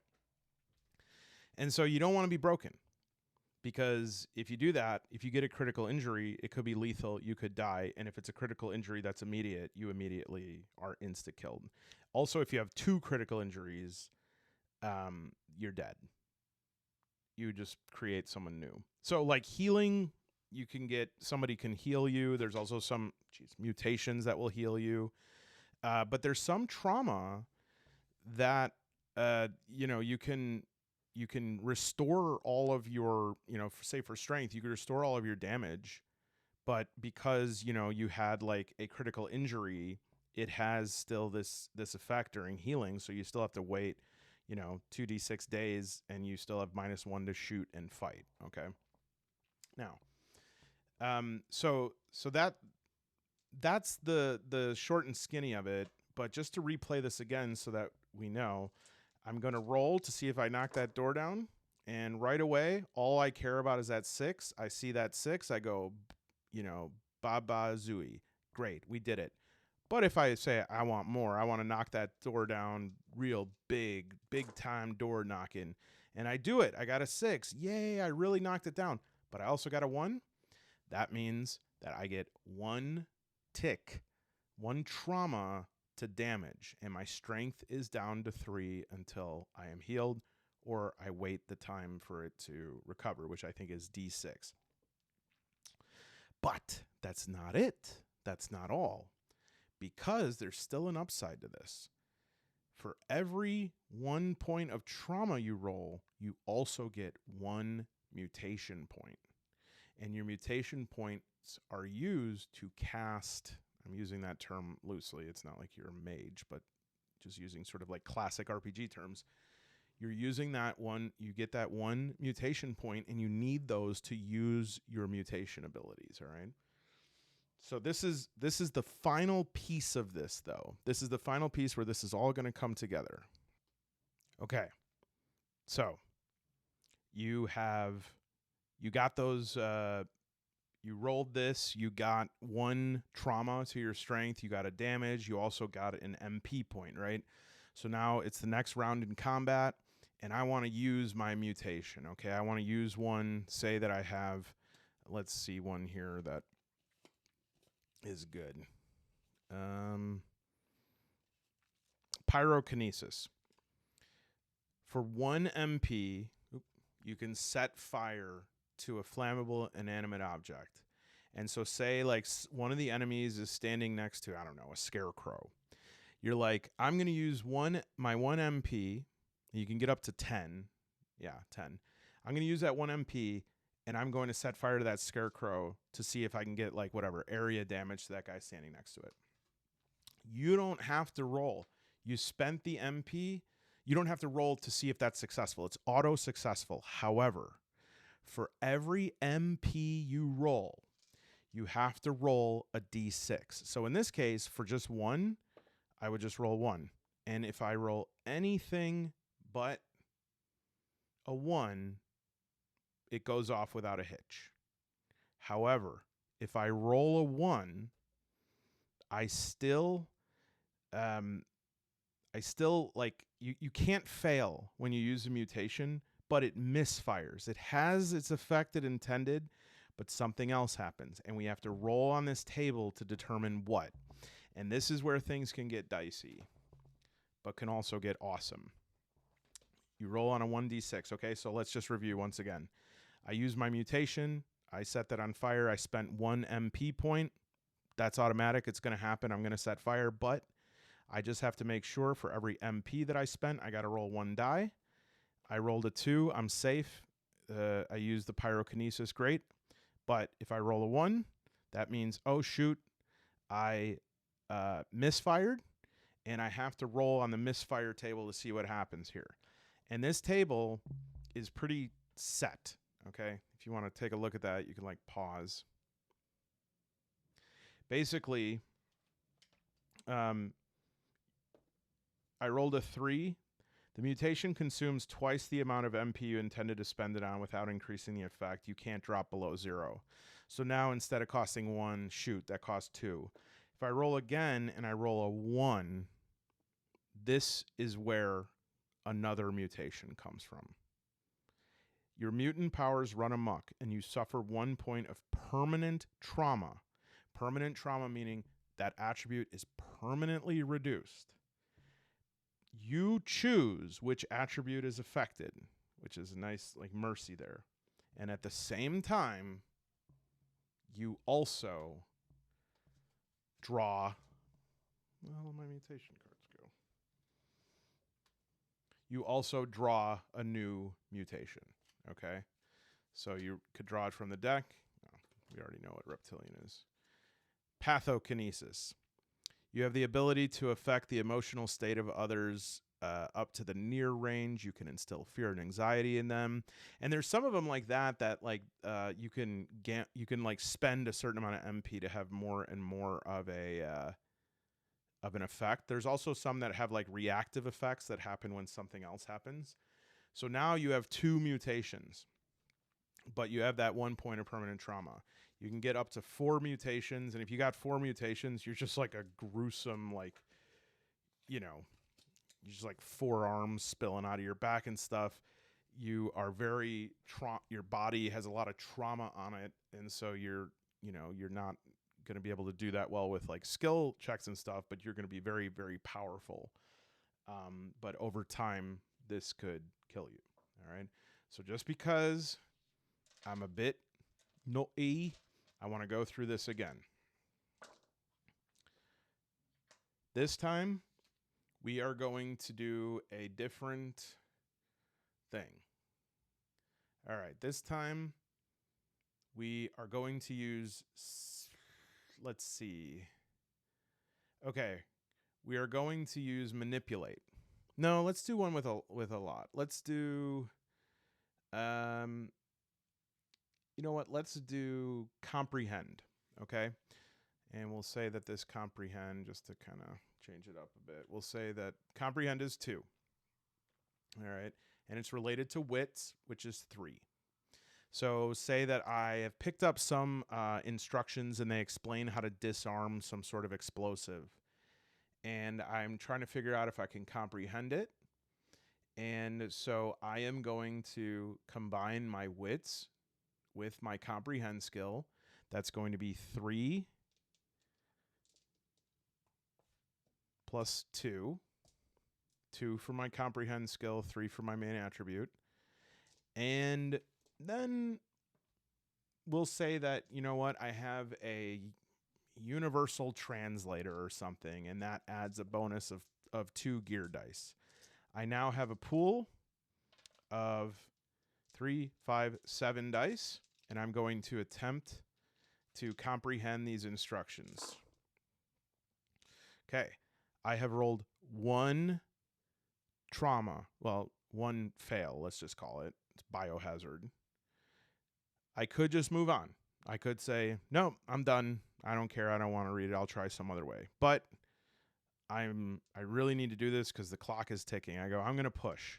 And so you don't want to be broken, because if you do that, if you get a critical injury, it could be lethal. You could die. And if it's a critical injury that's immediate, you immediately are insta-killed. Also, if you have 2 critical injuries, you're dead. You just create someone new. So like healing, somebody can heal you. There's also some mutations that will heal you. But there's some trauma that, you can restore all of your, say for strength, you could restore all of your damage. But because, you had like a critical injury, it has still this effect during healing. So you still have to wait, 2d6 days, and you still have -1 to shoot and fight. Okay. Now, so that's the short and skinny of it. But just to replay this again so that we know, I'm going to roll to see if I knock that door down. And right away, all I care about is that 6. I see that 6. I go, baba zooey. Great. We did it. But if I say I want more, I want to knock that door down real big time door knocking. And I do it. I got a 6. Yay, I really knocked it down. But I also got a 1. That means that I get 1 tick, 1 trauma to damage. And my strength is down to 3 until I am healed, or I wait the time for it to recover, which I think is D6. But that's not it. That's not all. Because there's still an upside to this. For every 1 point of trauma you roll, you also get 1 mutation point. And your mutation points are used to cast, I'm using that term loosely, it's not like you're a mage, but just using sort of like classic RPG terms. You're using that one, you get that 1 mutation point, and you need those to use your mutation abilities, all right? So this is the final piece of this, though. This is the final piece where this is all going to come together. Okay. So you got those, you rolled this, you got 1 trauma to your strength, you got a damage, you also got an MP point, right? So now it's the next round in combat, and I want to use my mutation, okay? I want to use one, say that I have, let's see one here that is good. Pyrokinesis. For 1 MP, you can set fire to a flammable inanimate object. And so say like one of the enemies is standing next to, I don't know, a scarecrow. You're like, I'm going to use my 1 MP. You can get up to 10. Yeah, 10. I'm going to use that 1 MP, and I'm going to set fire to that scarecrow to see if I can get like whatever area damage to that guy standing next to it. You don't have to roll. You spent the MP. You don't have to roll to see if that's successful. It's auto successful. However, for every MP you roll, you have to roll a D6. So in this case, for just 1, I would just roll 1. And if I roll anything but a 1, it goes off without a hitch. However, if I roll a 1, I still like you can't fail when you use a mutation, but it misfires. It has its effect it intended, but something else happens, and we have to roll on this table to determine what. And this is where things can get dicey, but can also get awesome. You roll on a 1d6, okay? So let's just review once again. I use my mutation. I set that on fire. I spent 1 MP point. That's automatic. It's going to happen. I'm going to set fire, but I just have to make sure for every MP that I spent, I got to roll 1 die. I rolled a 2. I'm safe. I used the pyrokinesis. Great. But if I roll a 1, that means, oh, shoot, I misfired, and I have to roll on the misfire table to see what happens here. And this table is pretty set, okay? If you want to take a look at that, you can like pause. Basically, I rolled a 3. The mutation consumes twice the amount of MP you intended to spend it on without increasing the effect. You can't drop below 0. So now instead of costing 1, shoot, that costs 2. If I roll again and I roll a 1, this is where another mutation comes from. Your mutant powers run amok, and you suffer 1 point of permanent trauma. Permanent trauma meaning that attribute is permanently reduced. You choose which attribute is affected, which is a nice like mercy there. And at the same time, you also draw. Well, my mutation cards go. You also draw a new mutation, okay? So you could draw it from the deck. Oh, we already know what reptilian is. Pathokinesis. You have the ability to affect the emotional state of others up to the near range. You can instill fear and anxiety in them. And there's some of them like that like you can like spend a certain amount of MP to have more and more of an effect. There's also some that have like reactive effects that happen when something else happens. So now you have 2 mutations, but you have that 1 point of permanent trauma. You can get up to 4 mutations, and if you got 4 mutations, you're just like a gruesome, like, you know, you're just like forearms spilling out of your back and stuff. You are very your body has a lot of trauma on it, and so you're not going to be able to do that well with like skill checks and stuff, but you're going to be very, very powerful. But over time, this could kill you. All right. So just because I'm a bit naughty, I want to go through this again. This time, we are going to do a different thing. All right. This time, we are going to use... Let's see. Okay, we are going to use manipulate. No, let's do one with a lot. Let's do, you know what? Let's do comprehend. Okay, and we'll say that this comprehend, just to kind of change it up a bit, we'll say that comprehend is 2. All right, and it's related to wits, which is 3. So say that I have picked up some instructions and they explain how to disarm some sort of explosive. And I'm trying to figure out if I can comprehend it. And so I am going to combine my wits with my comprehend skill. That's going to be 3 plus 2. 2 for my comprehend skill, 3 for my main attribute. And then we'll say that, you know what, I have a universal translator or something, and that adds a bonus of 2 gear dice. I now have a pool of 3, 5, 7 dice, and I'm going to attempt to comprehend these instructions. Okay, I have rolled 1 trauma. Well, 1 fail, let's just call it. It's biohazard. I could just move on. I could say, no, I'm done. I don't care. I don't want to read it. I'll try some other way. But I really need to do this because the clock is ticking. I go, I'm going to push.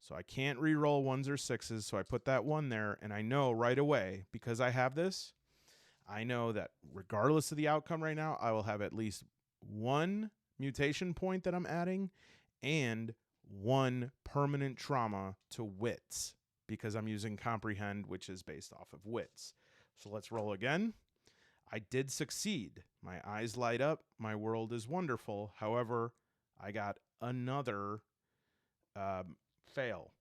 So I can't re-roll 1s or 6s, so I put that 1 there, and I know right away, because I have this, I know that regardless of the outcome right now, I will have at least 1 mutation point that I'm adding and 1 permanent trauma to wits, because I'm using comprehend, which is based off of wits. So let's roll again. I did succeed. My eyes light up. My world is wonderful. However, I got another fail.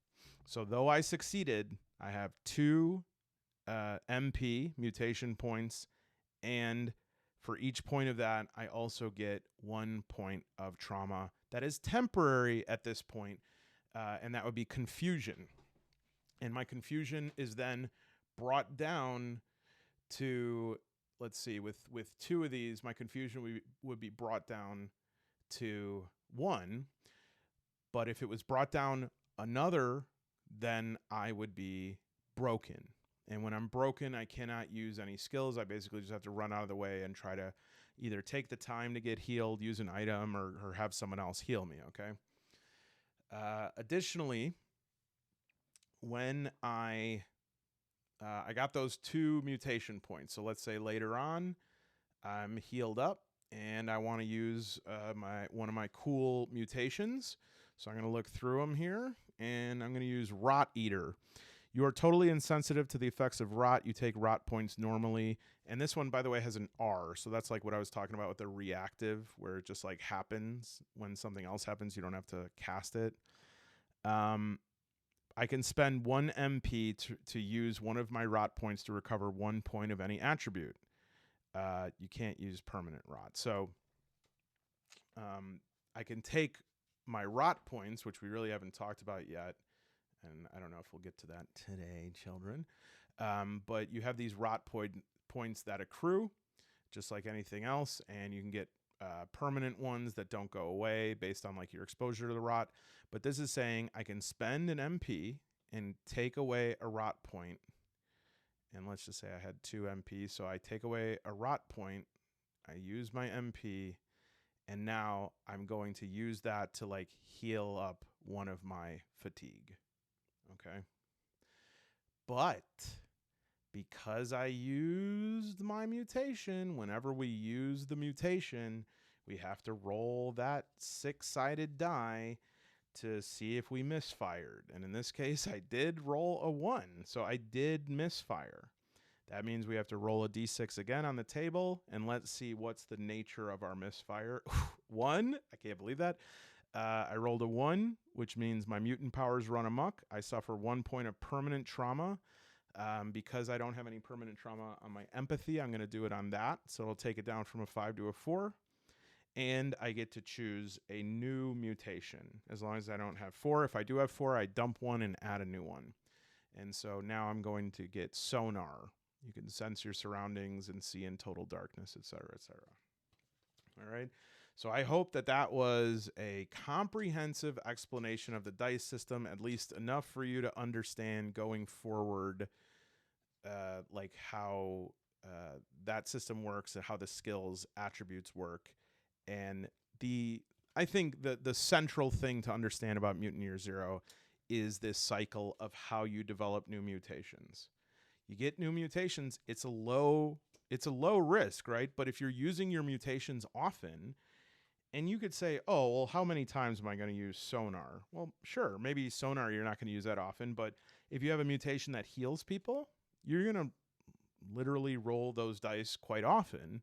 So though I succeeded, I have 2 MP mutation points, and for each point of that, I also get 1 point of trauma that is temporary at this point, and that would be confusion. And my confusion is then brought down to, let's see, with 2 of these, my confusion would be brought down to 1. But if it was brought down another, then I would be broken. And when I'm broken, I cannot use any skills. I basically just have to run out of the way and try to either take the time to get healed, use an item, or have someone else heal me, okay? Additionally, when I got those 2 mutation points, so let's say later on, I'm healed up, and I want to use one of my cool mutations. So I'm going to look through them here, and I'm going to use Rot Eater. You are totally insensitive to the effects of rot. You take rot points normally. And this one, by the way, has an R. So that's like what I was talking about with the reactive, where it just like happens when something else happens. You don't have to cast it. I can spend 1 MP to use one of my rot points to recover 1 point of any attribute. You can't use permanent rot. So I can take my rot points, which we really haven't talked about yet, and I don't know if we'll get to that today, children. But you have these rot points that accrue, just like anything else, and you can get permanent ones that don't go away based on like your exposure to the rot. But this is saying I can spend an MP and take away a rot point. And let's just say I had 2 MP, so I take away a rot point, I use my MP, and now I'm going to use that to like heal up one of my fatigue. Okay. But because I used my mutation, whenever we use the mutation, we have to roll that 6-sided die to see if we misfired. And in this case, I did roll a 1, so I did misfire. That means we have to roll a d6 again on the table, and let's see what's the nature of our misfire. 1, I can't believe that. I rolled a 1, which means my mutant powers run amok. I suffer 1 point of permanent trauma. Because I don't have any permanent trauma on my empathy, I'm going to do it on that. So it'll take it down from a 5 to a 4. And I get to choose a new mutation. As long as I don't have 4. If I do have 4, I dump 1 and add a new one. And so now I'm going to get sonar. You can sense your surroundings and see in total darkness, etc., etc. All right. So I hope that that was a comprehensive explanation of the dice system, at least enough for you to understand going forward, like how that system works and how the skills attributes work. And I think the central thing to understand about Mutant Year Zero is this cycle of how you develop new mutations. You get new mutations, it's a low risk, right? But if you're using your mutations often, and you could say, oh, well, how many times am I going to use sonar? Well, sure, maybe sonar you're not going to use that often, but if you have a mutation that heals people, you're going to literally roll those dice quite often,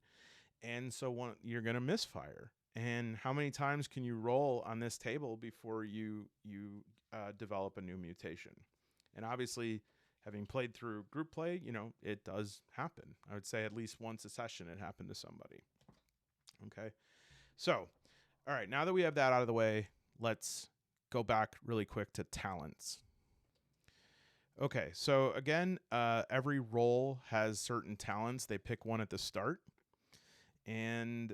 and so you're going to misfire. And how many times can you roll on this table before you develop a new mutation? And obviously, having played through group play, it does happen. I would say at least once a session it happened to somebody. Okay. So, all right, now that we have that out of the way, let's go back really quick to talents. Okay, so again, every role has certain talents. They pick one at the start. And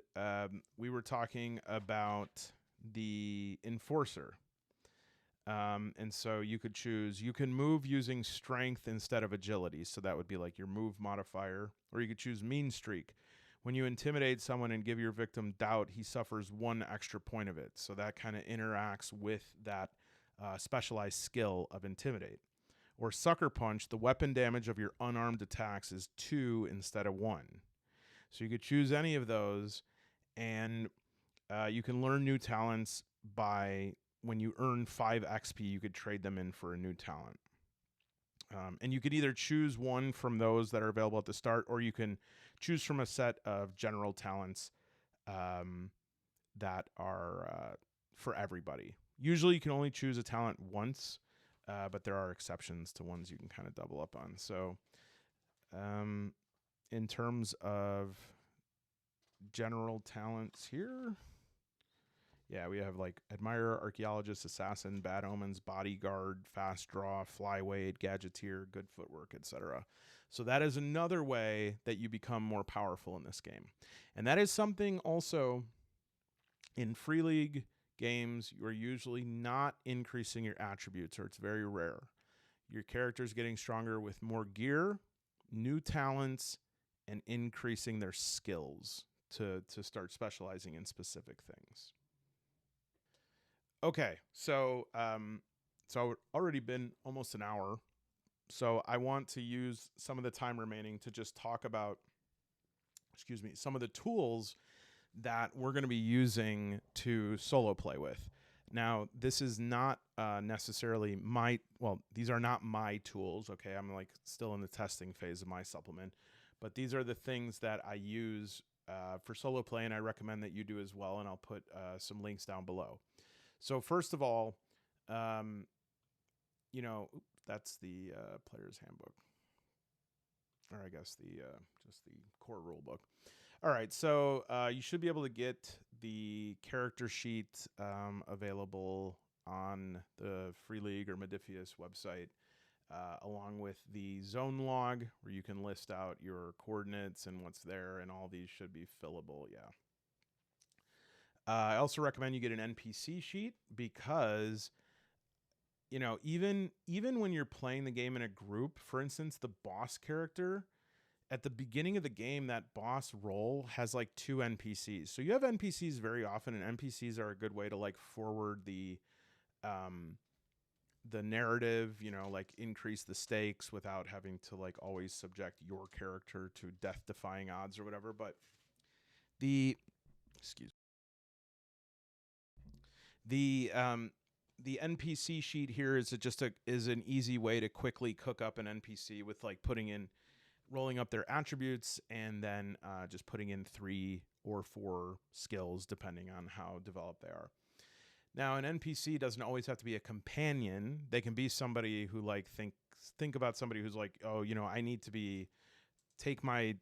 we were talking about the Enforcer. And so you could choose, you can move using strength instead of agility. So that would be like your move modifier. Or you could choose Mean Streak. When you intimidate someone and give your victim doubt, he suffers 1 extra point of it. So that kind of interacts with that specialized skill of Intimidate. Or Sucker Punch, the weapon damage of your unarmed attacks is 2 instead of 1. So you could choose any of those, and you can learn new talents by when you earn 5 XP, you could trade them in for a new talent. And you could either choose one from those that are available at the start, or you can choose from a set of general talents that are for everybody. Usually you can only choose a talent once, but there are exceptions to ones you can kind of double up on. So in terms of general talents here, yeah, we have like Admirer, Archaeologist, Assassin, Bad Omens, Bodyguard, Fast Draw, Flyweight, Gadgeteer, Good Footwork, etc. So that is another way that you become more powerful in this game. And that is something also in Free League games, you are usually not increasing your attributes, or it's very rare. Your character's getting stronger with more gear, new talents, and increasing their skills to start specializing in specific things. Okay, so already been almost an hour, so I want to use some of the time remaining to just talk about, some of the tools that we're going to be using to solo play with. Now, this is not necessarily these are not my tools, okay? I'm like still in the testing phase of my supplement, but these are the things that I use for solo play, and I recommend that you do as well, and I'll put some links down below. So first of all, that's the player's handbook, or I guess just the core rule book. All right, so you should be able to get the character sheet available on the Free League or Modifius website, along with the zone log, where you can list out your coordinates and what's there, and all these should be fillable, yeah. I also recommend you get an NPC sheet because, even when you're playing the game in a group, for instance, the boss character, at the beginning of the game, that boss role has like 2 NPCs. So you have NPCs very often, and NPCs are a good way to like forward the narrative, like increase the stakes without having to like always subject your character to death-defying odds or whatever. But the NPC sheet here is an easy way to quickly cook up an NPC with like rolling up their attributes and then just putting in 3 or 4 skills depending on how developed they are. Now, an NPC doesn't always have to be a companion. They can be somebody who like think about somebody who's like, oh, I need to take my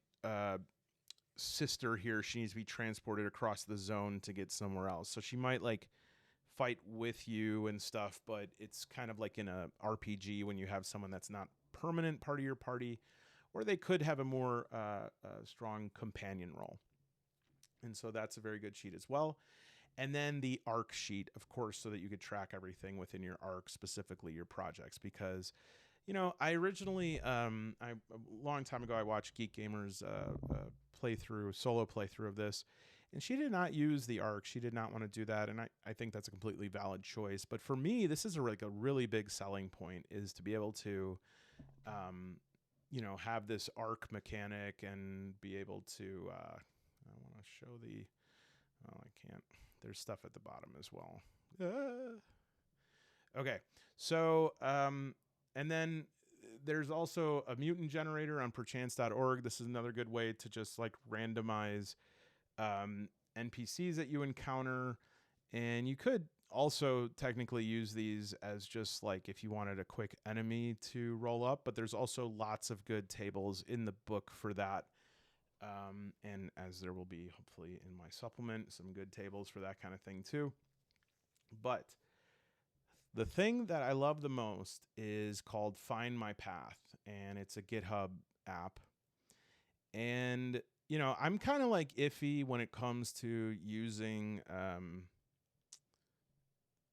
sister here. She needs to be transported across the zone to get somewhere else. So she might like fight with you and stuff, but it's kind of like in a RPG when you have someone that's not permanent part of your party, or they could have a more strong companion role. And so that's a very good sheet as well. And then the arc sheet, of course, so that you could track everything within your arc, specifically your projects. Because, I originally, a long time ago, I watched Geek Gamer's solo playthrough of this. And she did not use the arc. She did not want to do that. And I think that's a completely valid choice. But for me, this is a really big selling point, is to be able to, have this arc mechanic and be able to, I want to show I can't. There's stuff at the bottom as well. Okay. So, and then there's also a mutant generator on perchance.org. This is another good way to just like randomize NPCs that you encounter, and you could also technically use these as just like if you wanted a quick enemy to roll up, but there's also lots of good tables in the book for that, and as there will be hopefully in my supplement, some good tables for that kind of thing too. But the thing that I love the most is called Find My Path, and it's a GitHub app. And I'm kind of like iffy when it comes to using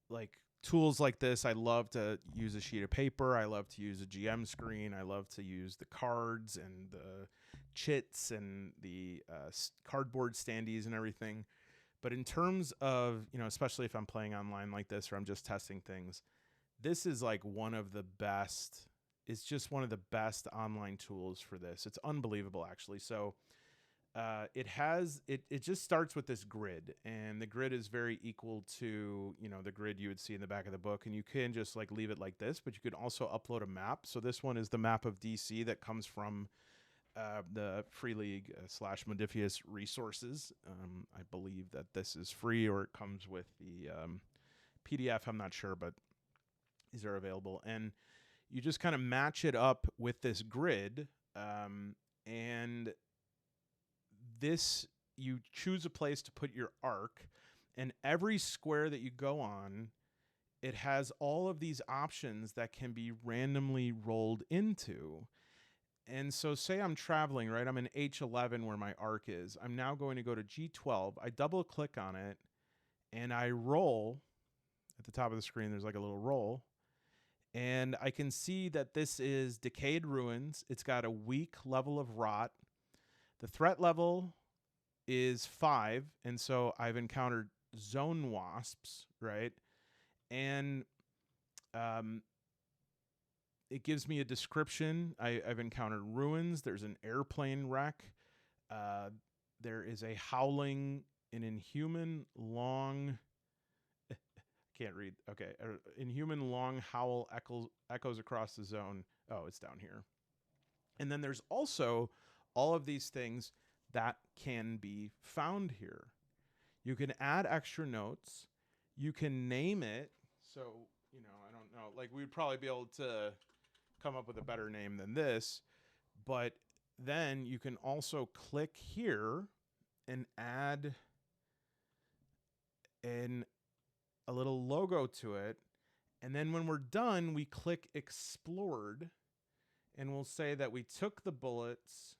like tools like this. I love to use a sheet of paper. I love to use a GM screen. I love to use the cards and the chits and the cardboard standees and everything. But in terms of, especially if I'm playing online like this or I'm just testing things, this is like one of the best. It's just one of the best online tools for this. It's unbelievable, actually. So it just starts with this grid, and the grid is very equal to, you know, the grid you would see in the back of the book, and you can just like leave it like this, but you could also upload a map. So this one is the map of DC that comes from the Free League / Modifius resources. I believe that this is free, or it comes with the PDF. I'm not sure, but these are available, and you just kind of match it up with this grid, and this, you choose a place to put your arc, and every square that you go on, it has all of these options that can be randomly rolled into. And so say I'm traveling, right? I'm in H11 where my arc is. I'm now going to go to G12. I double click on it and I roll. At the top of the screen, there's like a little roll. And I can see that this is Decayed Ruins. It's got a weak level of rot. The threat level is 5. And so I've encountered zone wasps, right? And it gives me a description. I've encountered ruins. There's an airplane wreck. There is a howling, an inhuman long... Can't read. Okay. Inhuman long howl echoes across the zone. Oh, it's down here. And then there's also all of these things that can be found here. You can add extra notes. You can name it. So, you know, I don't know. Like, we'd probably be able to come up with a better name than this. But then you can also click here and add a little logo to it. And then when we're done, we click Explored, and we'll say that we took the bullets,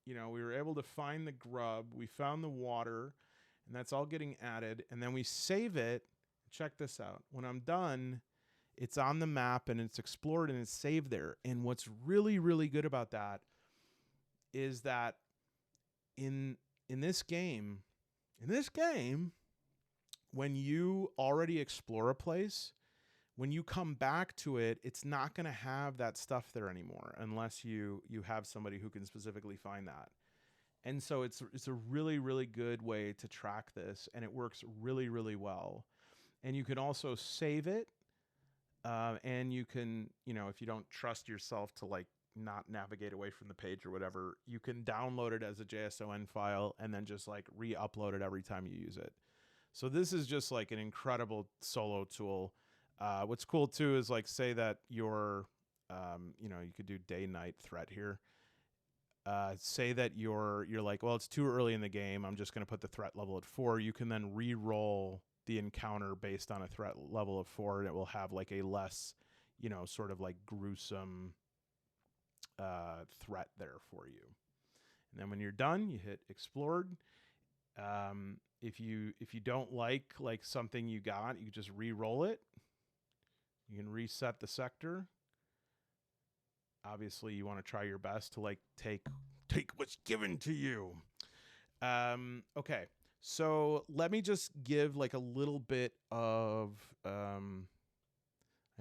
you know, we were able to find the grub, we found the water, and that's all getting added. And then we save it. Check this out. When I'm done, it's on the map and it's explored and it's saved there. And what's really, really good about that is that in this game, when you already explore a place, when you come back to it, it's not going to have that stuff there anymore unless you have somebody who can specifically find that. And so it's a really, really good way to track this, and it works really, really well. And you can also save it, and you can, you know, if you don't trust yourself to like not navigate away from the page or whatever, you can download it as a JSON file and then just like re-upload it every time you use it. So this is just like an incredible solo tool. What's cool too is like, say that you're, you know, you could do day-night threat here. Say that you're like, well, it's too early in the game, I'm just going to put the threat level at 4. You can then re-roll the encounter based on a threat level of 4, and it will have like a less, you know, sort of like gruesome threat there for you. And then when you're done, you hit Explored. If you don't like something you got, you just re-roll it. You can reset the sector. Obviously, you want to try your best to like take what's given to you. Okay, so let me just give like a little bit of. I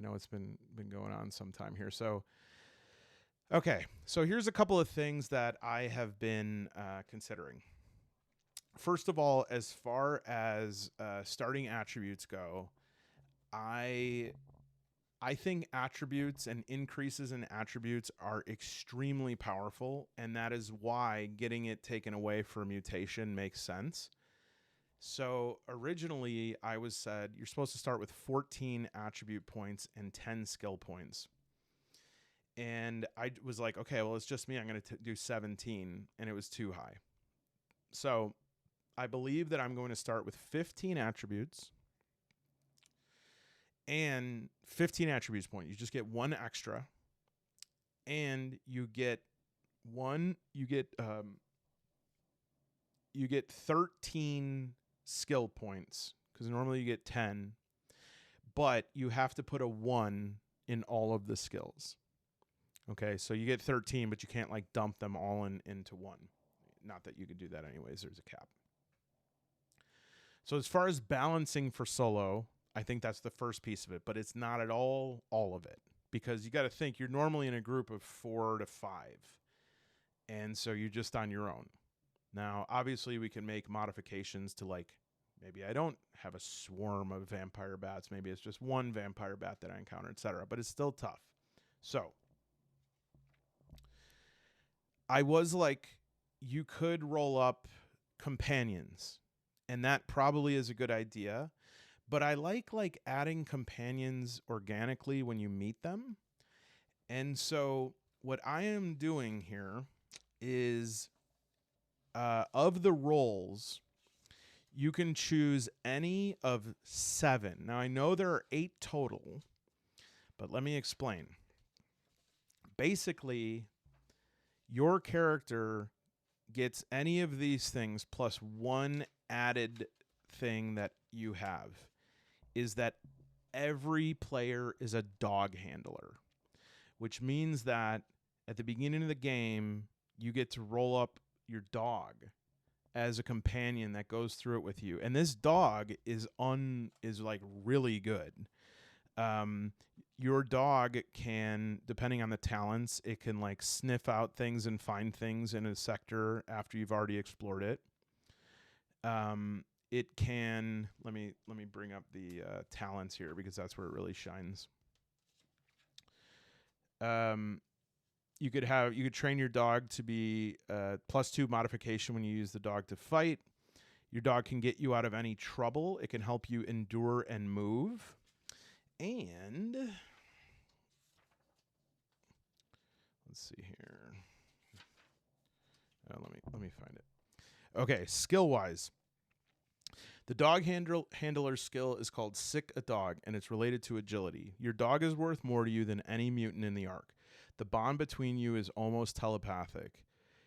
know it's been going on some time here, so. Okay, so here's a couple of things that I have been considering. First of all, as far as starting attributes go, I think attributes and increases in attributes are extremely powerful, and that is why getting it taken away for a mutation makes sense. So originally, I was said you're supposed to start with 14 attribute points and 10 skill points. And I was like, okay, well, it's just me. I'm going to do 17, and it was too high. So I believe that I'm going to start with 15 attributes and 15 attributes point. You just get one extra, and you get 13 skill points, because normally you get 10, but you have to put a 1 in all of the skills. Okay, so you get 13, but you can't like dump them all into 1. Not that you could do that anyways. There's a cap. So as far as balancing for solo, I think that's the first piece of it, but it's not at all of it, because you got to think you're normally in a group of 4 to 5, and so you're just on your own. Now, obviously, we can make modifications to, like, maybe I don't have a swarm of vampire bats. Maybe it's just one vampire bat that I encounter, etc. But it's still tough. So I was like, you could roll up companions, and that probably is a good idea. But I like adding companions organically when you meet them. And so what I am doing here is, of the roles, you can choose any of 7. Now, I know there are 8 total, but let me explain. Basically, your character gets any of these things plus one added thing that you have, is that every player is a dog handler, which means that at the beginning of the game, you get to roll up your dog as a companion that goes through it with you. And this dog is like really good. Your dog can, depending on the talents, it can like sniff out things and find things in a sector after you've already explored it. It can, let me bring up the talents here, because that's where it really shines. You could train your dog to be +2 modification when you use the dog to fight. Your dog can get you out of any trouble. It can help you endure and move. And let's see here. Let me find it. Okay, skill-wise. The dog handler's skill is called Sick a Dog, and it's related to agility. Your dog is worth more to you than any mutant in the Ark. The bond between you is almost telepathic.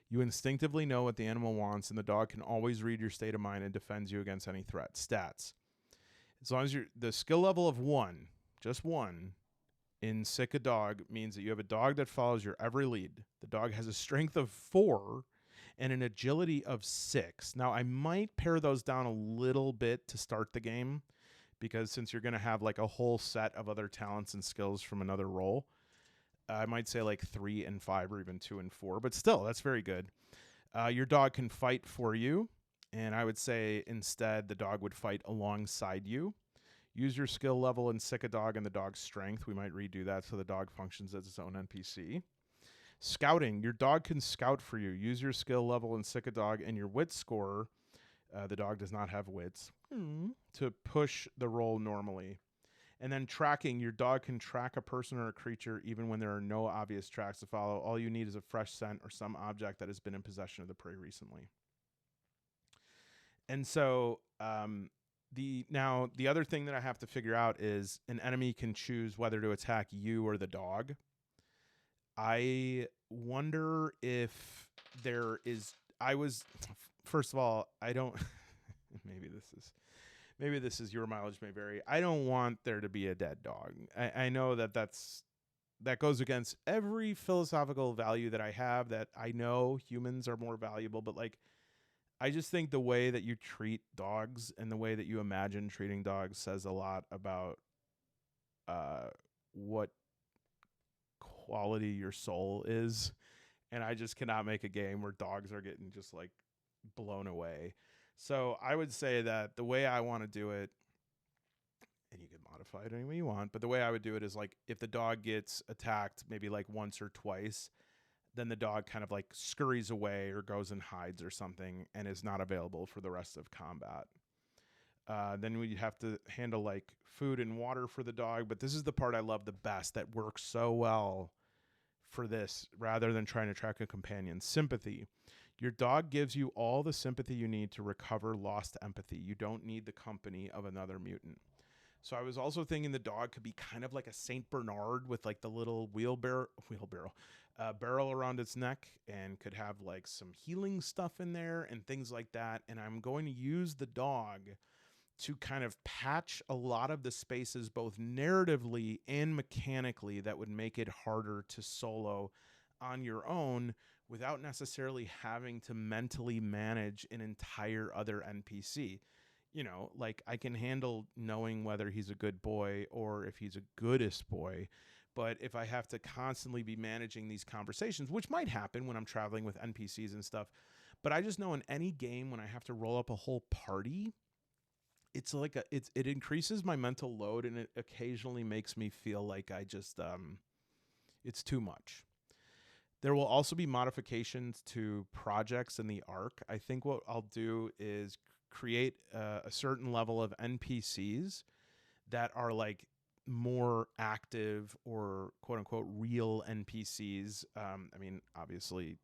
You instinctively know what the animal wants, and the dog can always read your state of mind and defends you against any threat. Stats. As long as the skill level of 1, just 1, in Sick a Dog means that you have a dog that follows your every lead. The dog has a strength of 4 and an agility of 6. Now, I might pare those down a little bit to start the game, because since you're going to have like a whole set of other talents and skills from another role, I might say like 3 and 5, or even 2 and 4, but still, that's very good. Your dog can fight for you, and I would say instead the dog would fight alongside you. Use your skill level in Sick a Dog and the dog's strength. We might redo that so the dog functions as its own NPC. Scouting. Your dog can scout for you. Use your skill level in Sick a Dog and your wit score. The dog does not have wits. To push the roll normally. And then tracking. Your dog can track a person or a creature even when there are no obvious tracks to follow. All you need is a fresh scent or some object that has been in possession of the prey recently. And so the other thing that I have to figure out is an enemy can choose whether to attack you or the dog. I wonder if there is, first of all, I don't, maybe this is your mileage may vary. I don't want there to be a dead dog. I know that goes against every philosophical value that I have, that I know humans are more valuable, but like, I just think the way that you treat dogs and the way that you imagine treating dogs says a lot about what quality your soul is. And I just cannot make a game where dogs are getting just like blown away. So I would say that the way I want to do it, and you can modify it any way you want, but the way I would do it is like, if the dog gets attacked maybe like once or twice, then the dog kind of like scurries away or goes and hides or something and is not available for the rest of combat. Then we have to handle like food and water for the dog. But this is the part I love the best, that works so well for this rather than trying to track a companion. Sympathy. Your dog gives you all the sympathy you need to recover lost empathy. You don't need the company of another mutant. So I was also thinking the dog could be kind of like a Saint Bernard with like the little barrel around its neck, and could have like some healing stuff in there and things like that. And I'm going to use the dog to kind of patch a lot of the spaces, both narratively and mechanically, that would make it harder to solo on your own without necessarily having to mentally manage an entire other NPC. like I can handle knowing whether he's a good boy or if he's a goodest boy. But if I have to constantly be managing these conversations, which might happen when I'm traveling with NPCs and stuff, but I just know in any game when I have to roll up a whole party, it's like it increases my mental load, and it occasionally makes me feel like I just it's too much. There will also be modifications to projects in the arc. I think what I'll do is create a certain level of NPCs that are like more active or quote unquote real NPCs. I mean, obviously,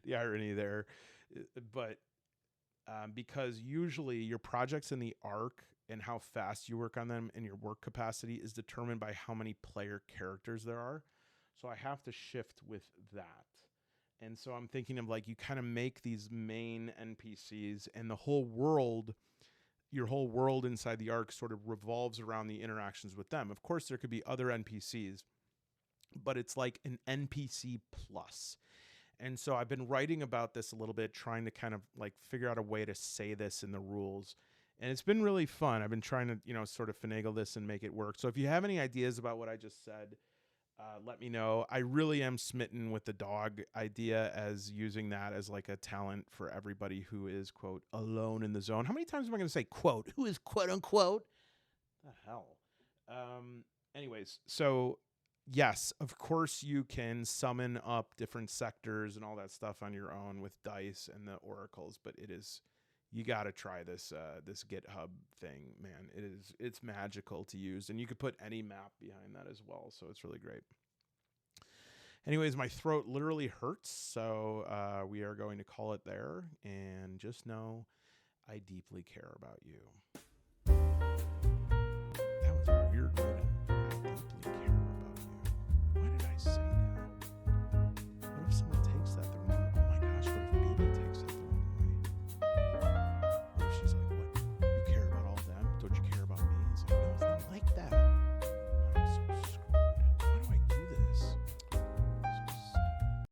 the irony there, but because usually your projects in the arc and how fast you work on them and your work capacity is determined by how many player characters there are. So I have to shift with that. And so I'm thinking of like you kind of make these main NPCs and the whole world, your whole world inside the arc sort of revolves around the interactions with them. Of course, there could be other NPCs, but it's like an NPC plus. And so I've been writing about this a little bit, trying to kind of like figure out a way to say this in the rules. And it's been really fun. I've been trying to, sort of finagle this and make it work. So if you have any ideas about what I just said, let me know. I really am smitten with the dog idea as using that as like a talent for everybody who is, quote, alone in the zone. How many times am I going to say, quote, who is, quote, unquote? The hell? Anyways, so yes, of course you can summon up different sectors and all that stuff on your own with dice and the oracles, but you got to try this this GitHub thing, man. It's magical to use, and you could put any map behind that as well, so it's really great. Anyways, my throat literally hurts, so we are going to call it there, and just know I deeply care about you.